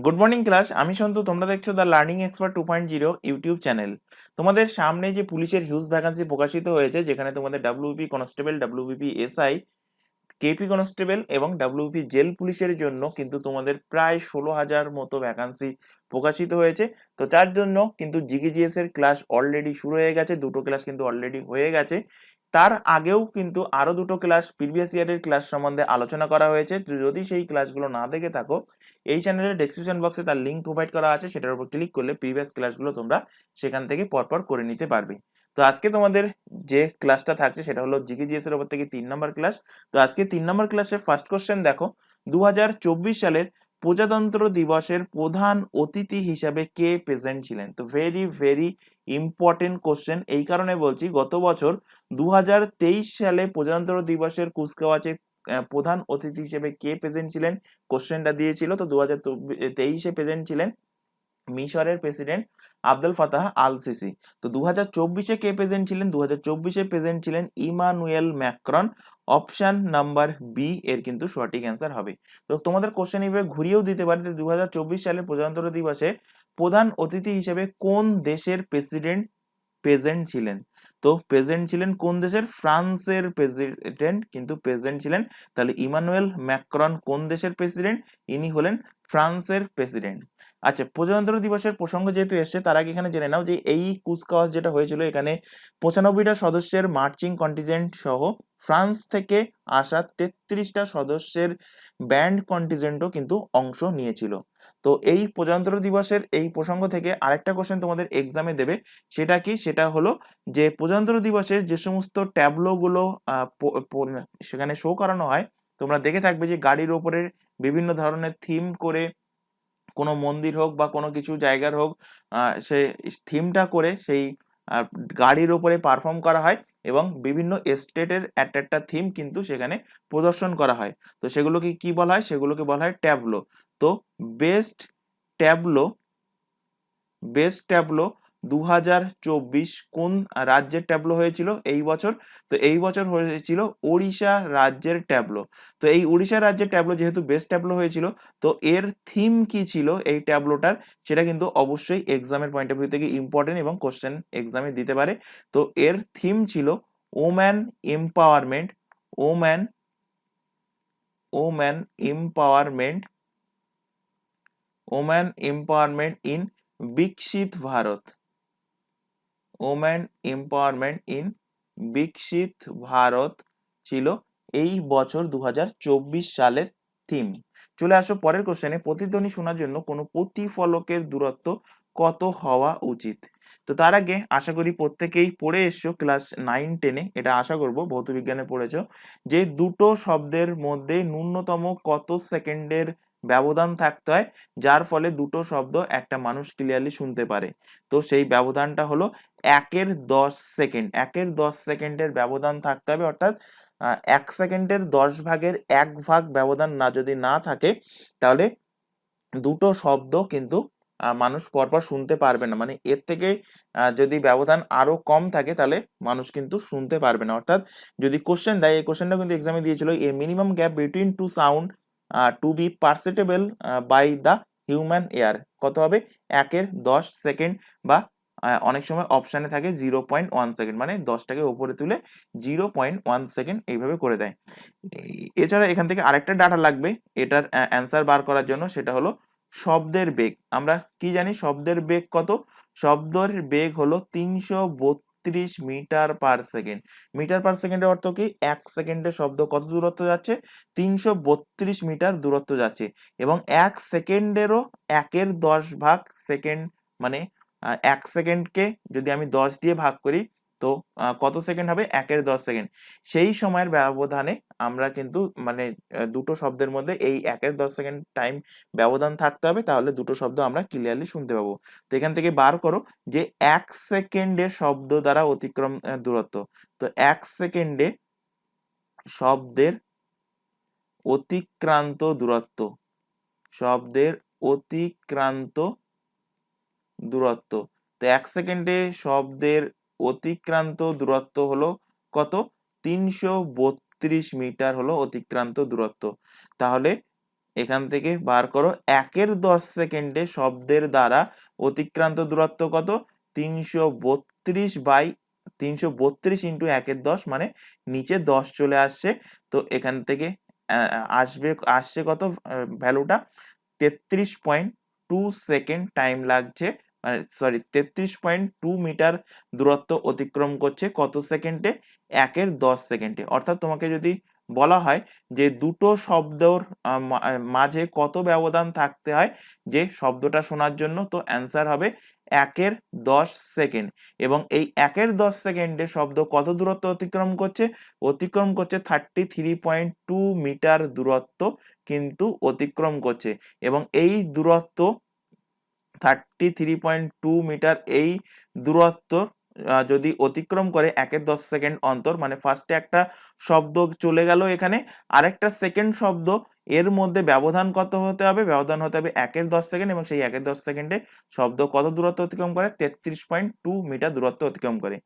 Good morning class. আমি সন্তু, তোমরা দেখছো the learning expert 2.0 YouTube channel. তোমাদের সামনে যে পুলিশের হিউজ ভ্যাকান্সি প্রকাশিত হয়েছে, যেখানে তোমাদের WP constable, WP SI, KP constable এবং ডাব্লিউপি জেল পুলিশের জন্য কিন্তু তোমাদের প্রায় 16,000 মতো ভ্যাকান্সি প্রকাশিত হয়েছে। তো যার জন্য কিন্তু জিকেজিএস এর ক্লাস অলরেডি শুরু হয়ে গেছে, দুটো ক্লাস কিন্তু অলরেডি হয়ে গেছে। তার আগেও কিন্তু আরো দুটো ক্লাস প্রিভিয়াস ইয়ারের ক্লাস সম্বন্ধে আলোচনা করা হয়েছে। যদি সেই ক্লাসগুলো না দেখে থাকো, এই চ্যানেলের ডেসক্রিপশন বক্সে তার লিঙ্ক প্রোভাইড করা আছে, সেটার উপর ক্লিক করলে প্রিভিয়াস ক্লাসগুলো তোমরা সেখান থেকে পরপর করে নিতে পারবে। তো আজকে তোমাদের যে ক্লাসটা থাকছে সেটা হলো জিকেজিএস এর উপর থেকে 3 নম্বর ক্লাস। তো আজকে 3 নম্বর ক্লাসের ফার্স্ট কোশ্চেন দেখো, 2024 সালের প্রজাতন্ত্র দিবসের প্রধান অতিথি হিসাবে কে প্রেজেন্ট ছিলেন? তো ভেরি ভেরি ইম্পর্টেন্ট কোশ্চেন। এই কারণে বলছি, গত বছর 2023 সালে প্রজাতন্ত্র দিবসের কুচকাওয়াজে প্রধান অতিথি হিসেবে কে প্রেজেন্ট ছিলেন, কোশ্চেনটা দিয়েছিল। তো 2023-এ প্রেজেন্ট ছিলেন মিশরের president Abdul Fattah al Sisi. তো 2024-এ কে প্রেজেন্ট ছিলেন? 2024-এ প্রেজেন্ট ছিলেন Emmanuel Macron. Option number B এর কিন্তু সঠিক অ্যান্সার হবে। তো তোমাদের কোশ্চেন এইভাবে ঘুরিয়েও দিতে পারে, 2024 সালের প্রজাতন্ত্র দিবসে প্রধান অতিথি হিসেবে কোন দেশের প্রেসিডেন্ট প্রেজেন্ট ছিলেন? তো প্রেজেন্ট ছিলেন কোন দেশের? ফ্রান্সের প্রেসিডেন্ট কিন্তু প্রেজেন্ট ছিলেন। তাহলে ইমানুয়েল ম্যাক্রন কোন দেশের প্রেসিডেন্ট? ইনি হলেন ফ্রান্সের প্রেসিডেন্ট। আচ্ছা, প্রজাতন্ত্র দিবসের প্রসঙ্গ যেহেতু এসছে, তার আগে এখানে জেনে নাও যে এই কুচকাওয়াজ যেটা হয়েছিল, এখানে 95টা সদস্যের মার্চিং কন্টিজেন্ট সহ ফ্রান্স থেকে আসা 33টা সদস্যের ব্যান্ড কন্টিজেন্টও কিন্তু অংশ নিয়েছিল। তো এই প্রজাতন্ত্র দিবসের এই প্রসঙ্গ থেকে আরেকটা কোশ্চেন তোমাদের এক্সামে দেবে। সেটা কি? সেটা হলো যে প্রজাতন্ত্র দিবসের যে সমস্ত ট্যাবলো গুলো সেখানে শো করানো হয়, তোমরা দেখে থাকবে যে গাড়ির ওপরে বিভিন্ন ধরনের থিম করে, কোনো মন্দির হোক বা কোনো কিছু জায়গার হোক, সে থিমটা করে সেই গাড়ির ওপরে পারফর্ম করা হয় এবং বিভিন্ন স্টেটের একটা থিম কিন্তু সেখানে প্রদর্শন করা হয়। তো সেগুলোকে কি বলা হয়? সেগুলোকে বলা হয় ট্যাবলো। তো বেস্ট ট্যাবলো বেস্ট ট্যাবলো 2024 কোন রাজ্যের ট্যাবলো হয়েছিল এই বছর? তো এই বছর হয়েছিল ওড়িশা রাজ্যের ট্যাবলো। তো এই ওড়িশা রাজ্যের ট্যাবলো যেহেতু বেস্ট ট্যাবলো হয়েছিল, তো এর থিম কি ছিল এই ট্যাবলোটার? সেটা কিন্তু অবশ্যই এক্সামের পয়েন্ট অফ ভিউ থেকে ইম্পর্টেন্ট এবং কোশ্চেন এক্সামে দিতে পারে। তো এর থিম ছিল woman empowerment, woman woman empowerment, woman empowerment in বিকশিত ভারত, ওম্যান এম্পাওয়ারমেন্ট ইন বিকশিত ভারত ছিল এই বছর 2024 সালের থিম। চলে আসো পরের কোশ্চেনে। প্রতিধ্বনি শোনার জন্য কোনো প্রতিফলকের দূরত্ব কত হওয়া উচিত? তো তার আগে আশা করি প্রত্যেকেই পড়ে এসছো ক্লাস 9-10-এ, এটা আশা করব ভৌত বিজ্ঞানে পড়েছো, যে দুটো শব্দের মধ্যে ন্যূনতম কত সেকেন্ডের ব্যবধান থাকতে হয় যার ফলে দুটো শব্দ একটা মানুষ ক্লিয়ারলি শুনতে পারে। তো সেই ব্যবধানটা হলো 1/10 সেকেন্ড। 1/10 সেকেন্ডের ব্যবধান থাকতে হবে, অর্থাৎ 1 সেকেন্ডের 10 ভাগের 1 ভাগ ব্যবধান যদি না থাকে, তাহলে দুটো শব্দ কিন্তু মানুষ পরপর শুনতে পারবে না। মানে এর থেকে যদি ব্যবধান আরো কম থাকে, তাহলে মানুষ কিন্তু শুনতে পারবে না। অর্থাৎ যদি কোশ্চেন দেয়, এই কোশ্চেনটা কিন্তু এক্সামে দিয়েছিল, a minimum gap between two sound to be perceptible by the human ear কত হবে? 1/10 সেকেন্ড, বা অনেক সময় অপশানে থাকে 0.1 সেকেন্ড, মানে 10টাকে উপরে তুলে 0.1 সেকেন্ড এইভাবে করে দেয়। এছাড়া এখান থেকে আরেকটা ডাটা লাগবে এটার অ্যান্সার বার করার জন্য, সেটা হলো শব্দের বেগ। আমরা কি জানি শব্দের বেগ কত? শব্দের বেগ হলো 332 metre per second. Metre per সেকেন্ডের অর্থ কি? 1 সেকেন্ডে শব্দ কত দূরত্ব যাচ্ছে? 332 মিটার দূরত্ব যাচ্ছে। এবং 1 সেকেন্ডেরও 1/10 সেকেন্ড, মানে 1 সেকেন্ডকে যদি আমি 10 দিয়ে ভাগ করি, তো কত সেকেন্ড হবে? 1/10 সেকেন্ড। সেই সময়ের ব্যবধানে আমরা কিন্তু মানে দুটো শব্দের মধ্যে এই 1/10 সেকেন্ড টাইম ব্যবধান থাকতে হবে, তাহলে দুটো শব্দ আমরা ক্লিয়ারলি শুনতে পাবো। তো এখান থেকে বার করো যে 1 সেকেন্ডে শব্দ দ্বারা অতিক্রম দূরত্ব। তো 1 সেকেন্ডে শব্দের অতিক্রান্ত দূরত্ব, শব্দের অতিক্রান্ত দূরত্ব। তো 1 সেকেন্ডে শব্দের অতিক্রান্ত দূরত্ব হলো কত? 332 মিটার হলো অতিক্রান্ত দূরত্ব। তাহলে এখান থেকে বার করো 1 এর 10 সেকেন্ডে শব্দের দ্বারা অতিক্রান্ত দূরত্ব কত? 332 ইন্টু 1 এর 10, মানে নিচে 10 চলে আসছে। তো এখান থেকে আসছে কত ভ্যালুটা? 33.2 সেকেন্ড টাইম লাগছে, মানে সরি 33.2 মিটার দূরত্ব অতিক্রম করছে কত সেকেন্ডে? 1 এর 10 সেকেন্ডে। অর্থাৎ তোমাকে যদি বলা হয় যে দুটো শব্দর মাঝে কত ব্যবধান থাকতে হয় যে শব্দটা শোনার জন্য, তো অ্যান্সার হবে 1 এর 10 সেকেন্ড। এবং এই 1 এর 10 সেকেন্ডে শব্দ কত দূরত্ব অতিক্রম করছে? অতিক্রম করছে 33.2 মিটার দূরত্ব কিন্তু অতিক্রম করছে। এবং এই দূরত্ব 33.2 মিটার, এই দূরত্ব যদি অতিক্রম করে 1 এর 10 সেকেন্ড অন্তর, মানে ফার্স্টে একটা শব্দ চলে গেল এখানে, আরেকটা সেকেন্ড শব্দ, এর মধ্যে ব্যবধান কত হতে হবে? ব্যবধান হতে হবে 1 এর 10 সেকেন্ড, এবং সেই 1 এর 10 সেকেন্ডে শব্দ কত দূরত্ব অতিক্রম করে? 33.2 মিটার দূরত্ব অতিক্রম করে।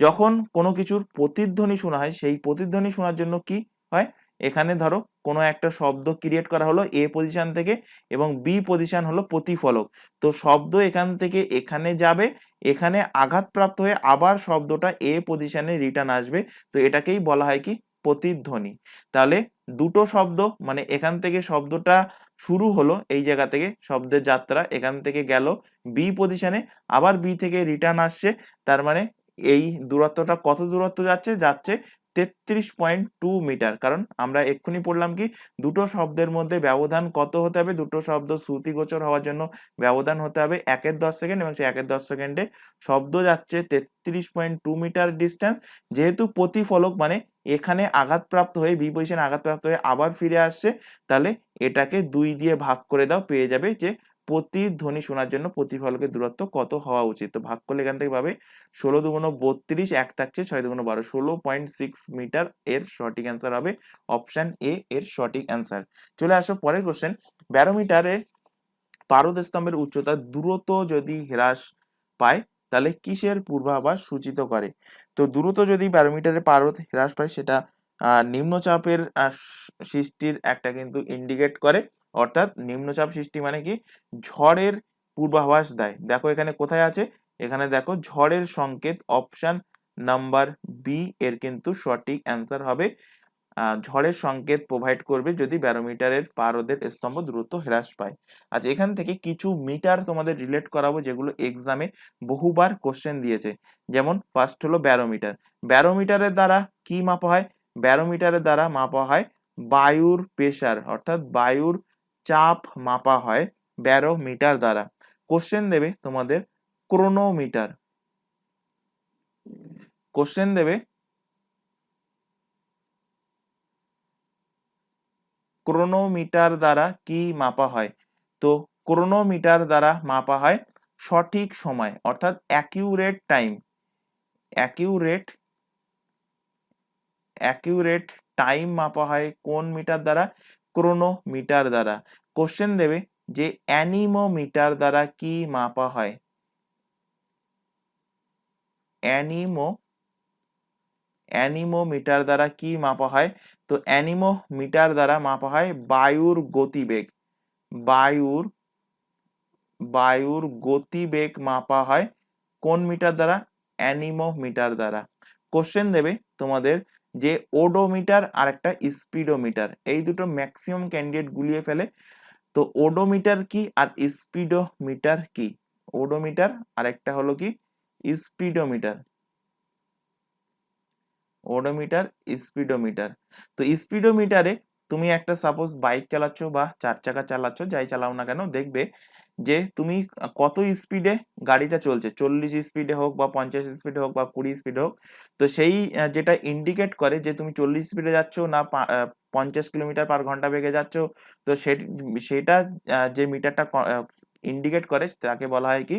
যখন কোনো কিছুর প্রতিধ্বনি শোনা হয়, সেই প্রতিধ্বনি শোনার জন্য কি হয়? এখানে ধরো কোনো একটা শব্দ ক্রিয়েট করা হলো এ পজিশন থেকে, এবং বি পজিশন হলো প্রতিফলক। তো শব্দ এখান থেকে এখানে যাবে, এখানে আঘাতপ্রাপ্ত হয়ে আবার শব্দটা এ পজিশনে রিটার্ন আসবে। তো এটাকেই বলা হয় কি? প্রতিধ্বনি। তাহলে দুটো শব্দ, মানে এখান থেকে শব্দটা শুরু হলো, এই জায়গা থেকে শব্দের যাত্রা এখান থেকে গেল বি পজিশনে, আবার বি থেকে রিটার্ন আসছে, তার মানে এই দূরত্বটা কত দূরত্ব যাচ্ছে 33.2 মিটার। কারণ আমরা এক্ষুনি পড়লাম কি, দুটো শব্দের মধ্যে ব্যবধান কত হতে হবে? দুটো শব্দ শ্রুতিগোচর হওয়ার জন্য ব্যবধান হতে হবে 1 এর 10 সেকেন্ড, এবং সেই 1 এর 10 সেকেন্ডে শব্দ যাচ্ছে 33.2 মিটার ডিস্টেন্স। যেহেতু প্রতিফলক, মানে এখানে আঘাতপ্রাপ্ত হয়ে বি পজিশনে আঘাতপ্রাপ্ত হয়ে আবার ফিরে আসছে, তাহলে এটাকে 2 দিয়ে ভাগ করে দাও, পেয়ে যাবে যে প্রতিধ্বনি শোনার জন্য প্রতিফলকের দূরত্ব কত হওয়া উচিত। তো ভাগ করলে এখান থেকে পাবে 16 দুগুণ 32, 1 থাকছে 6 দুগুণ 12, 16.6 মিটার। এর সঠিক অ্যান্সার হবে অপশন এ এর সঠিক অ্যান্সার। চলে আসো পরের কোশ্চেন। ব্যারোমিটারে পারদ স্তম্ভের উচ্চতা দ্রুত যদি হ্রাস পায় তাহলে কিসের পূর্বাভাস সূচিত করে? তো দ্রুত যদি ব্যারোমিটারে পারদ হ্রাস পায়, সেটা নিম্নচাপের সৃষ্টির একটা কিন্তু ইন্ডিকেট করে। অর্থাৎ নিম্নচাপ সৃষ্টি মানে কি? ঝড়ের পূর্বাভাস দেয়। দেখো এখানে কোথায় আছে? এখানে দেখো ঝড়ের সংকেত, অপশন নাম্বার বি এর কিন্তু সঠিক অ্যান্সার হবে। ঝড়ের সংকেত প্রোভাইড করবে যদি ব্যারোমিটারের পারদের স্তম্ভ দ্রুত হ্রাস পায়। আচ্ছা, এখান থেকে কিছু মিটার তোমাদের রিলেট করাবো যেগুলো এক্সামে বহুবার কোশ্চেন দিয়েছে। যেমন ফার্স্ট হলো ব্যারোমিটার। ব্যারোমিটারের দ্বারা কি মাপা হয়? ব্যারোমিটারের দ্বারা মাপা হয় বায়ুর প্রেসার, অর্থাৎ বায়ুর চাপ মাপা হয় ব্যারোমিটার দ্বারা। কোশ্চেন দেবে তোমাদের ক্রোনোমিটার, কোশ্চেন দেবে ক্রোনোমিটার দ্বারা কি মাপা হয়? তো ক্রোনোমিটার দ্বারা মাপা হয় সঠিক সময়, অর্থাৎ accurate time. Accurate accurate time মাপা হয় কোন মিটার দ্বারা? ক্রোনোমিটার দ্বারা। কোশ্চেন দেবে যে অ্যানিমোমিটার দ্বারা কি মাপা হয়? অ্যানিমোমিটার দ্বারা কি মাপা হয়? তো অ্যানিমোমিটার দ্বারা মাপা হয় বায়ুর গতিবেগ। বায়ুর বায়ুর গতিবেগ মাপা হয় কোন মিটার দ্বারা? অ্যানিমোমিটার দ্বারা। কোশ্চেন দেবে তোমাদের যে ওডোমিটার আর একটা স্পিডোমিটার, এই দুটো ম্যাক্সিমাম ক্যান্ডিডেট গুলিয়ে ফেলে। তো ওডোমিটার কি আর স্পিডোমিটার কি? ওডোমিটার আর একটা হলো কি স্পিডোমিটার। Odometer, speedometer. তো স্পিডোমিটারে তুমি একটা সাপোজ বাইক চালাচ্ছ বা 4 চাকা চালাচ্ছ, যাই চালাও না কেন, দেখবে যে তুমি কত স্পিডে গাড়িটা চলছে, 40 স্পিডে হোক বা 50 স্পিডে হোক বা 20 স্পিডে হোক। তো সেই যেটা ইন্ডিকেট করে যে তুমি 40 স্পিডে যাচ্ছ না 50 কিলোমিটার পার ঘন্টা বেগে যাচ্ছ, তো সেটা যে মিটারটা ইন্ডিকেট করে তাকে বলা হয় কি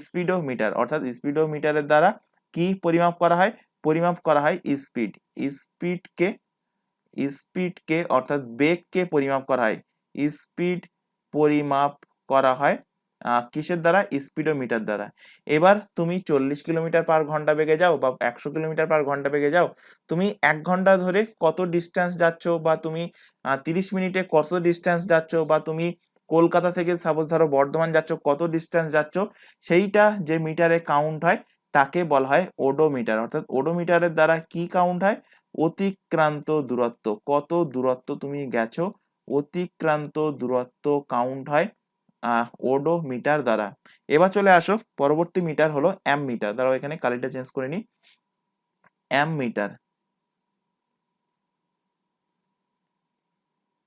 স্পিডোমিটার। অর্থাৎ স্পিডোমিটারের দ্বারা কি পরিমাপ করা হয়? পরিমাপ করা হয় স্পিড। স্পিডকে অর্থাৎ বেগকে পরিমাপ করা হয়। স্পিড পরিমাপ করা হয় কিসের দ্বারা? স্পিডোমিটার দ্বারা। এবার তুমি 40 কিলোমিটার পার ঘন্টা বেগে যাও বা 100 কিলোমিটার পার ঘন্টা বেগে যাও, তুমি 1 ঘন্টা ধরে কত ডিস্টেন্স যাচ্ছ, বা তুমি 30 মিনিটে কত ডিস্টেন্স যাচ্ছ, বা তুমি কলকাতা থেকে সাপোজ ধরো বর্ধমান যাচ্ছ, কত ডিস্টেন্স যাচ্ছ, সেইটা যে মিটারে কাউন্ট হয় তাকে বলা হয় ওডোমিটার। অর্থাৎ ওডোমিটারের দ্বারা কি কাউন্ট হয়? অতিক্রান্ত দূরত্ব, কত দূরত্ব তুমি গেছো, অতিক্রান্ত দূরত্ব কাউন্ট হয় ওডোমিটার দ্বারা। এবার চলে আসো, পরবর্তী মিটার হলো অ্যামমিটার। দাঁড়াও এখানে কালিটা চেঞ্জ করে নিই। অ্যামমিটার,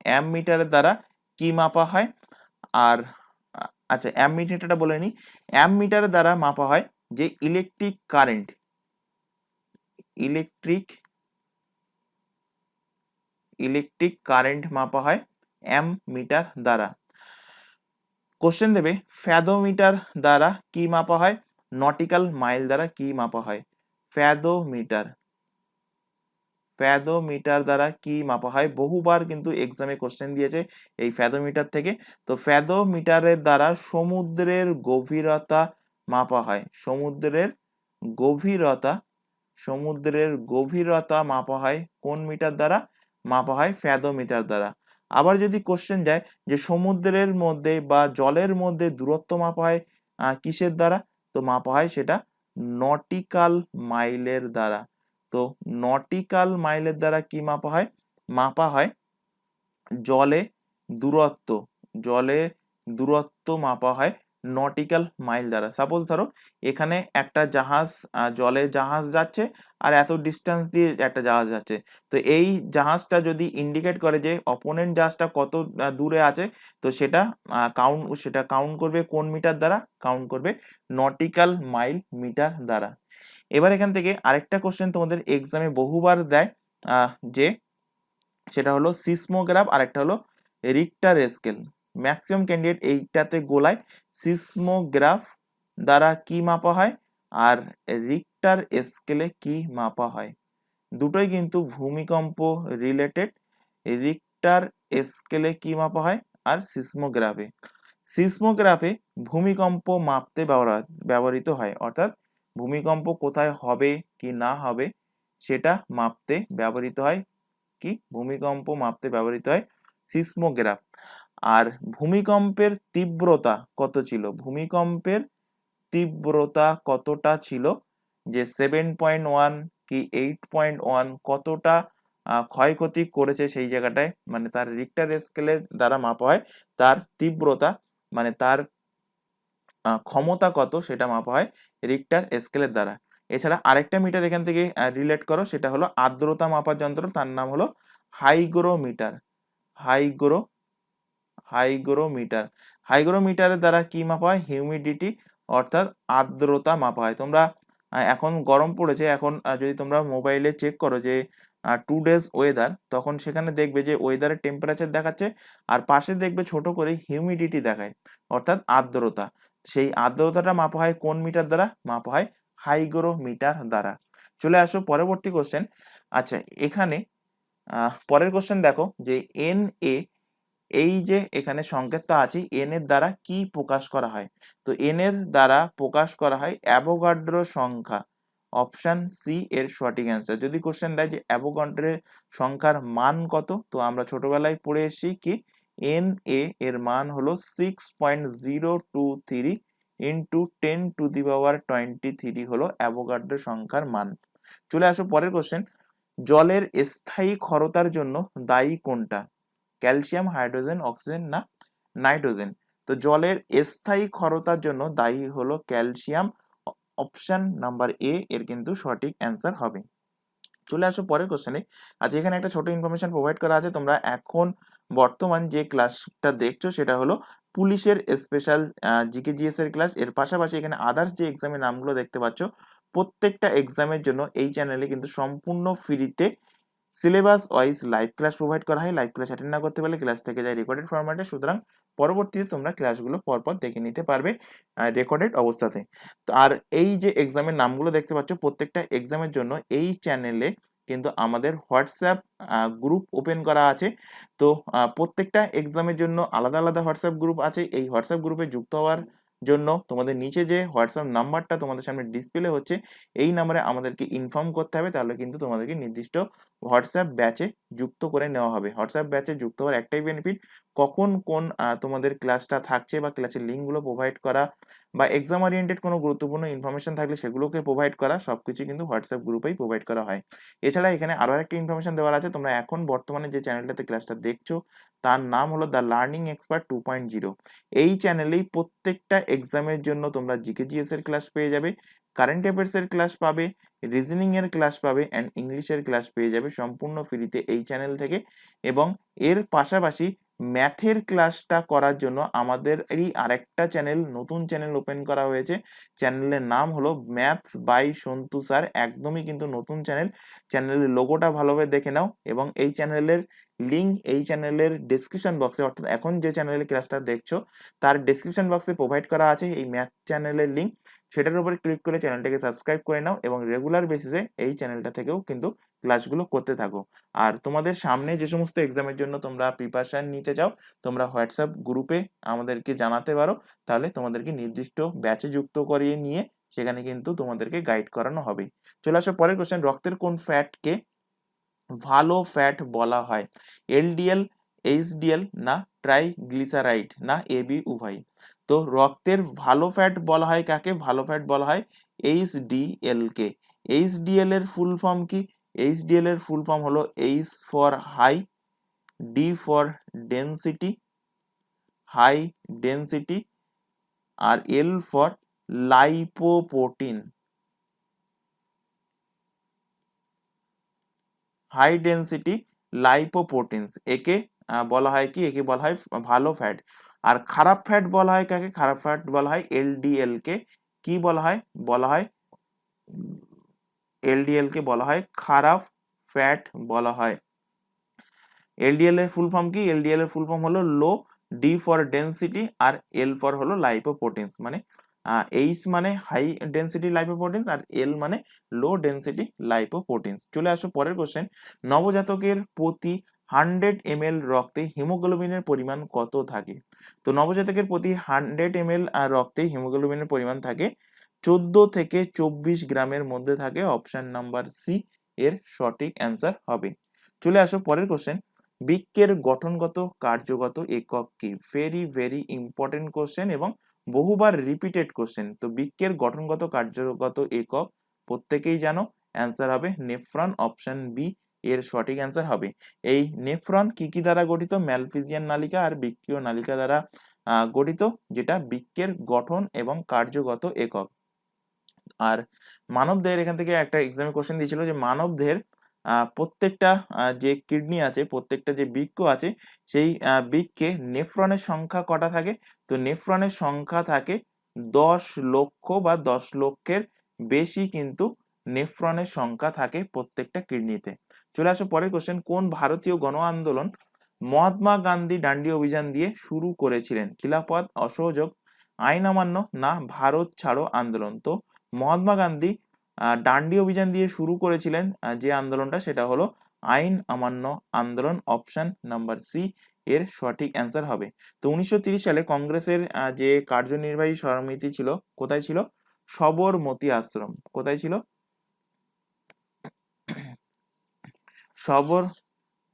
অ্যামমিটারের দ্বারা কি মাপা হয়? আর আচ্ছা, অ্যামমিটারটা বলে নিই। অ্যামমিটারের দ্বারা মাপা হয় যে electric current, electric electric current মাপা হয় অ্যামমিটার দ্বারা। কোশ্চেন দেবে ফ্যাদোমিটার দ্বারা কি মাপা হয়? নটিক্যাল মাইল দ্বারা কি মাপা হয়? ফ্যাদোমিটার, ফ্যাদোমিটার দ্বারা কি মাপা হয়? বহুবার কিন্তু এক্সামে কোশ্চেন দিয়েছে এই ফ্যাদোমিটার থেকে। তো ফ্যাদোমিটারের দ্বারা সমুদ্রের গভীরতা মাপা হয়। সমুদ্রের গভীরতা, সমুদ্রের গভীরতা মাপা হয় কোন মিটার দ্বারা? মাপা হয় ফ্যাদোমিটার দ্বারা। আবার যদি কোশ্চেন যায় যে সমুদ্রের মধ্যে বা জলের মধ্যে দূরত্ব মাপা হয় কিসের দ্বারা? তো মাপা হয় সেটা নটিক্যাল মাইলের দ্বারা। তো নটিক্যাল মাইলের দ্বারা কি মাপা হয়? মাপা হয় জলে দূরত্ব, জলে দূরত্ব মাপা হয় নটিক্যাল মাইল দ্বারা। সাপোজ ধরো এখানে একটা জাহাজ, জলে জাহাজ যাচ্ছে, আর এত ডিস্টেন্স দিয়ে একটা জাহাজ যাচ্ছে। তো এই জাহাজটা যদি ইন্ডিকেট করে যে অপোনেন্ট জাহাজটা কত দূরে আছে, তো সেটা কাউন্ট করবে কোন মিটার দ্বারা? কাউন্ট করবে নটিক্যাল মাইল মিটার দ্বারা। এবার এখান থেকে আরেকটা কোশ্চেন তোমাদের এক্সামে বহুবার দেয়, যে সেটা হলো সিসমোগ্রাফ, আর একটা হলো রিক্টার স্কেল। ম্যাক্সিমাম ক্যান্ডিডেট এইটাতে গোলায়। সিসমোগ্রাফ দ্বারা কি মাপা হয় আর রিক্টার স্কেলে কি মাপা হয়? দুটোই কিন্তু ভূমিকম্প রিলেটেড। রিক্টার স্কেলে কি মাপা হয় আর সিসমোগ্রাফে, সিসমোগ্রাফে ভূমিকম্প মাপতে ব্যবহৃত হয়। অর্থাৎ ভূমিকম্প কোথায় হবে কি না হবে সেটা মাপতে ব্যবহৃত হয় কি? ভূমিকম্প মাপতে ব্যবহৃত হয় সিসমোগ্রাফ। আর ভূমিকম্পের তীব্রতা কত ছিল? ভূমিকম্পের তীব্রতা কতটা ছিল? যে 7.1 কি 8.1, কতটা ক্ষয়ক্ষতি করেছে সেই জায়গাটায়, মানে তার রিক্টার স্কেলের দ্বারা মাপা হয় তার তীব্রতা, মানে তার ক্ষমতা কত সেটা মাপা হয় রিক্টার স্কেলের দ্বারা। এছাড়া আরেকটা মিটার এখান থেকে রিলেট করো, সেটা হলো আর্দ্রতা মাপার যন্ত্র, তার নাম হলো হাইগ্রোমিটার। হাইগ্রো হাইগ্রোমিটার, হাইগ্রোমিটারের দ্বারা কি মাপা হয়? হিউমিডিটি, অর্থাৎ আর্দ্রতা মাপা হয়। তোমরা এখন গরম পড়েছে, এখন যদি তোমরা মোবাইলে চেক করো যে 2 days ওয়েদার, তখন সেখানে দেখবে যে ওয়েদারের টেম্পারেচার দেখাচ্ছে, আর পাশে দেখবে ছোট করে হিউমিডিটি দেখায়, অর্থাৎ আর্দ্রতা। সেই আর্দ্রতাটা মাপা হয় কোন মিটার দ্বারা? মাপা হয় হাইগ্রোমিটার দ্বারা। চলে আসো পরবর্তী কোশ্চেন। আচ্ছা, এখানে পরের কোশ্চেন দেখো যে এন এ, এই যে এখানে সংকেতটা আছে এন এর দ্বারা কি প্রকাশ করা হয়? তো এন এর দ্বারা প্রকাশ করা হয় অ্যাভোগাড্রো সংখ্যা। অপশন সি এর সঠিক অ্যান্সার। যদি কোশ্চেন দেয় যে অ্যাভোগাড্রো সংখ্যার মান কত, তো আমরা ছোটবেলায় পড়ে এসেছি কি এন এ এর মান হলো 6.023 ইন্টু 10⁻23 হলো অ্যাভোগাড্রো সংখ্যার মান। চলে আসো পরের কোশ্চেন। জলের স্থায়ী ক্ষরতার জন্য দায়ী কোনটা? ক্যালসিয়াম, হাইড্রোজেন, অক্সিজেন না নাইট্রোজেন? তো জলের স্থায়ী ক্ষরতার জন্য দায়ী হলো ক্যালসিয়াম। অপশন নাম্বার এ এর কিন্তু সঠিক অ্যান্সার হবে। চলে আসো পরের কোশ্চেনে। আজ এখানে একটা ছোট ইনফরমেশন প্রোভাইড করা আছে। তোমরা এখন বর্তমান যে ক্লাসটা দেখছো সেটা হলো পুলিশের স্পেশাল জিকে জিএস এর ক্লাস। এর পাশাপাশি এখানে আদার্স যে এক্সামের নামগুলো দেখতে পাচ্ছ, প্রত্যেকটা এক্সামের জন্য এই চ্যানেলে কিন্তু সম্পূর্ণ ফ্রিতে syllabus wise live class provide করা হয়। লাইভ ক্লাস অ্যাটেন্ড না করতে পারলে ক্লাস থেকে যায় রেকর্ডেড ফরম্যাটে, সুতরাং পরবর্তীতে তোমরা ক্লাসগুলো পরপর দেখে নিতে পারবে রেকর্ডেড অবস্থাতে। তো আর এই যে এক্সামের নামগুলো দেখতে পাচ্ছ, প্রত্যেকটা এক্সামের জন্য এই চ্যানেলে কিন্তু আমাদের হোয়াটসঅ্যাপ গ্রুপ ওপেন করা আছে। তো প্রত্যেকটা এক্সামের জন্য আলাদা আলাদা হোয়াটসঅ্যাপ গ্রুপ আছে। এই হোয়াটসঅ্যাপ গ্রুপে যুক্ত হওয়ার জন্য তোমাদের নিচে যে হোয়াটসঅ্যাপ নাম্বারটা তোমাদের সামনে ডিসপ্লে হচ্ছে, এই নাম্বারে আমাদেরকে ইনফর্ম করতে হবে, তাহলে কিন্তু তোমাদেরকে নির্দিষ্ট হোয়াটসঅ্যাপ ব্যাচে যুক্ত করে নেওয়া হবে। হোয়াটসঅ্যাপ ব্যাচে যুক্ত হওয়ার একটাই বেনিফিট, কখন কোন তোমাদের ক্লাসটা থাকছে বা ক্লাসের লিঙ্কগুলো প্রোভাইড করা বা এক্সাম ওরিয়েন্টেড কোনো গুরুত্বপূর্ণ ইনফরমেশন থাকলে সেগুলোকে প্রোভাইড করা, সবকিছু কিন্তু হোয়াটসঅ্যাপ গ্রুপেই প্রোভাইড করা হয়। এছাড়া এখানে আরো একটা ইনফরমেশন দেওয়া আছে, তোমরা এখন বর্তমানে যে চ্যানেলটাতে ক্লাসটা দেখছো তার নাম হলো দ্য লার্নিং এক্সপার্ট 2.0। এই চ্যানেলেই প্রত্যেকটা এক্সামের জন্য তোমরা জিকে জিএস এর ক্লাস পেয়ে যাবে, কারেন্ট অ্যাফেয়ার্স এর ক্লাস পাবে, রিজনিং এর ক্লাস পাবে অ্যান্ড ইংলিশের ক্লাস পেয়ে যাবে সম্পূর্ণ ফ্রিতে এই চ্যানেল থেকে। এবং এর পাশাপাশি ম্যাথের ক্লাসটা করার জন্য আমাদের এই আরেকটা চ্যানেল, নতুন চ্যানেল ওপেন করা হয়েছে। চ্যানেলের নাম হলো ম্যাথস বাই সন্তু স্যার, একদমই কিন্তু নতুন চ্যানেল। চ্যানেলের লোগোটা ভালোভাবে দেখে নাও এবং এই চ্যানেলের লিঙ্ক এই চ্যানেলের ডেসক্রিপশন বক্সে, অর্থাৎ এখন যে চ্যানেলের ক্লাসটা দেখছো তার ডেসক্রিপশন বক্সে প্রোভাইড করা আছে এই ম্যাথ চ্যানেলের লিঙ্ক। সেটার উপরে ক্লিক করে চ্যানেলটাকে সাবস্ক্রাইব করে নাও এবং রেগুলার বেসিসে এই চ্যানেলটা থেকেও কিন্তু ক্লাসগুলো করতে থাকো। আর তোমাদের সামনে যে সমস্ত এক্সামের জন্য তোমরা প্রিপারেশন নিতে চাও, তোমরা হোয়াটসঅ্যাপ গ্রুপে আমাদেরকে জানাতে পারো, তাহলে তোমাদেরকে নির্দিষ্ট ব্যাচে যুক্ত করিয়ে নিয়ে সেখানে কিন্তু তোমাদেরকে গাইড করানো হবে। চলে আসো পরের কোশ্চেন, রক্তের কোন ফ্যাটকে ভালো ফ্যাট বলা হয়? এলডিএল, এইচডিএল না ট্রাইগ্লিসারাইড না এবি উভয়? তো রক্তের ভালো ফ্যাট বলা হয় কাকে? ভালো ফ্যাট বলা হয় এইচডিএল কে। এইচডিএল এর ফুল ফর্ম কি? এইচডিএল এর ফুল ফর্ম হলো H for high, D for density, high density, আর L for lipoprotein, high density lipoproteins. একে বলা হয় কি? একে বলা হয় ভালো ফ্যাট। আর খারাপ ফ্যাট বলা হয় কাকে? খারাপ ফ্যাট বলা হয় এলডিএল কে। কি বলা হয়? বলা হয় এলডিএল কে বলা হয় খারাপ ফ্যাট বলা হয়। এলডিএল এর ফুল ফর্ম কি? এলডিএল এর ফুল ফর্ম হলো লো, ডি ফর ডেনসিটি, আর এল ফর হলো লাইপোপ্রোটিনস। মানে এইচ মানে হাই ডেনসিটি লাইপোপ্রোটিনস আর এল মানে লো ডেনসিটি লাইপোপ্রোটিনস। চলে আসো পরের কোশ্চেন, নবজাতকের প্রতি 100 ml রক্তে হিমোগ্লোবিনের পরিমাণ কত থাকে? তো নবজাতকের প্রতি 100 ml রক্তে হিমোগ্লোবিনের পরিমাণ থাকে 14 থেকে 24 গ্রামের মধ্যে থাকে। অপশন নাম্বার সি এর সঠিক অ্যান্সার হবে। চলে আসো পরের কোশ্চেন, বৃক্কের গঠনগত কার্যগত একক কি? ভেরি ভেরি ইম্পর্টেন্ট কোশ্চেন এবং বহুবার রিপিটেড কোশ্চেন। তো বৃক্কের গঠনগত কার্যগত একক প্রত্যেকেই জানো, অ্যান্সার হবে নেফ্রন। অপশন বি এর সঠিক অ্যান্সার হবে। এই নেফ্রন কি কি দ্বারা গঠিত? ম্যালফিজিয়ান নালিকা আর বৃক্কীয় নালিকা দ্বারা গঠিত, যেটা বৃক্কের গঠন এবং কার্যগত একক। আর মানবদেহের, এখান থেকে একটা এক্সামে কোশ্চেন দিয়েছিল যে মানবদেহের প্রত্যেকটা যে কিডনি আছে, প্রত্যেকটা যে বৃক্ক আছে, সেই বৃক্কে নেফ্রনের সংখ্যা কটা থাকে? তো নেফ্রনের সংখ্যা থাকে 10 লক্ষ বা 10 লক্ষের বেশি কিন্তু নেফ্রনের সংখ্যা থাকে প্রত্যেকটা কিডনিতে। চলে আসো পরের কোশ্চেন, কোন ভারতীয় গণ আন্দোলন মহাত্মা গান্ধী ডান্ডি অভিযান দিয়ে শুরু করেছিলেন? খিলাফত, অসহযোগ, আইন অমান্য না ভারত ছাড়ো আন্দোলন? তো মহাত্মা গান্ধী ডান্ডি অভিযান দিয়ে শুরু করেছিলেন যে আন্দোলনটা, সেটা হলো আইন অমান্য আন্দোলন। অপশন নাম্বার সি এর সঠিক অ্যান্সার হবে। তো 1930 সালে কংগ্রেসের যে কার্যনির্বাহী সমিতি ছিল, কোথায় ছিল? সবরমতী আশ্রম। কোথায় ছিল?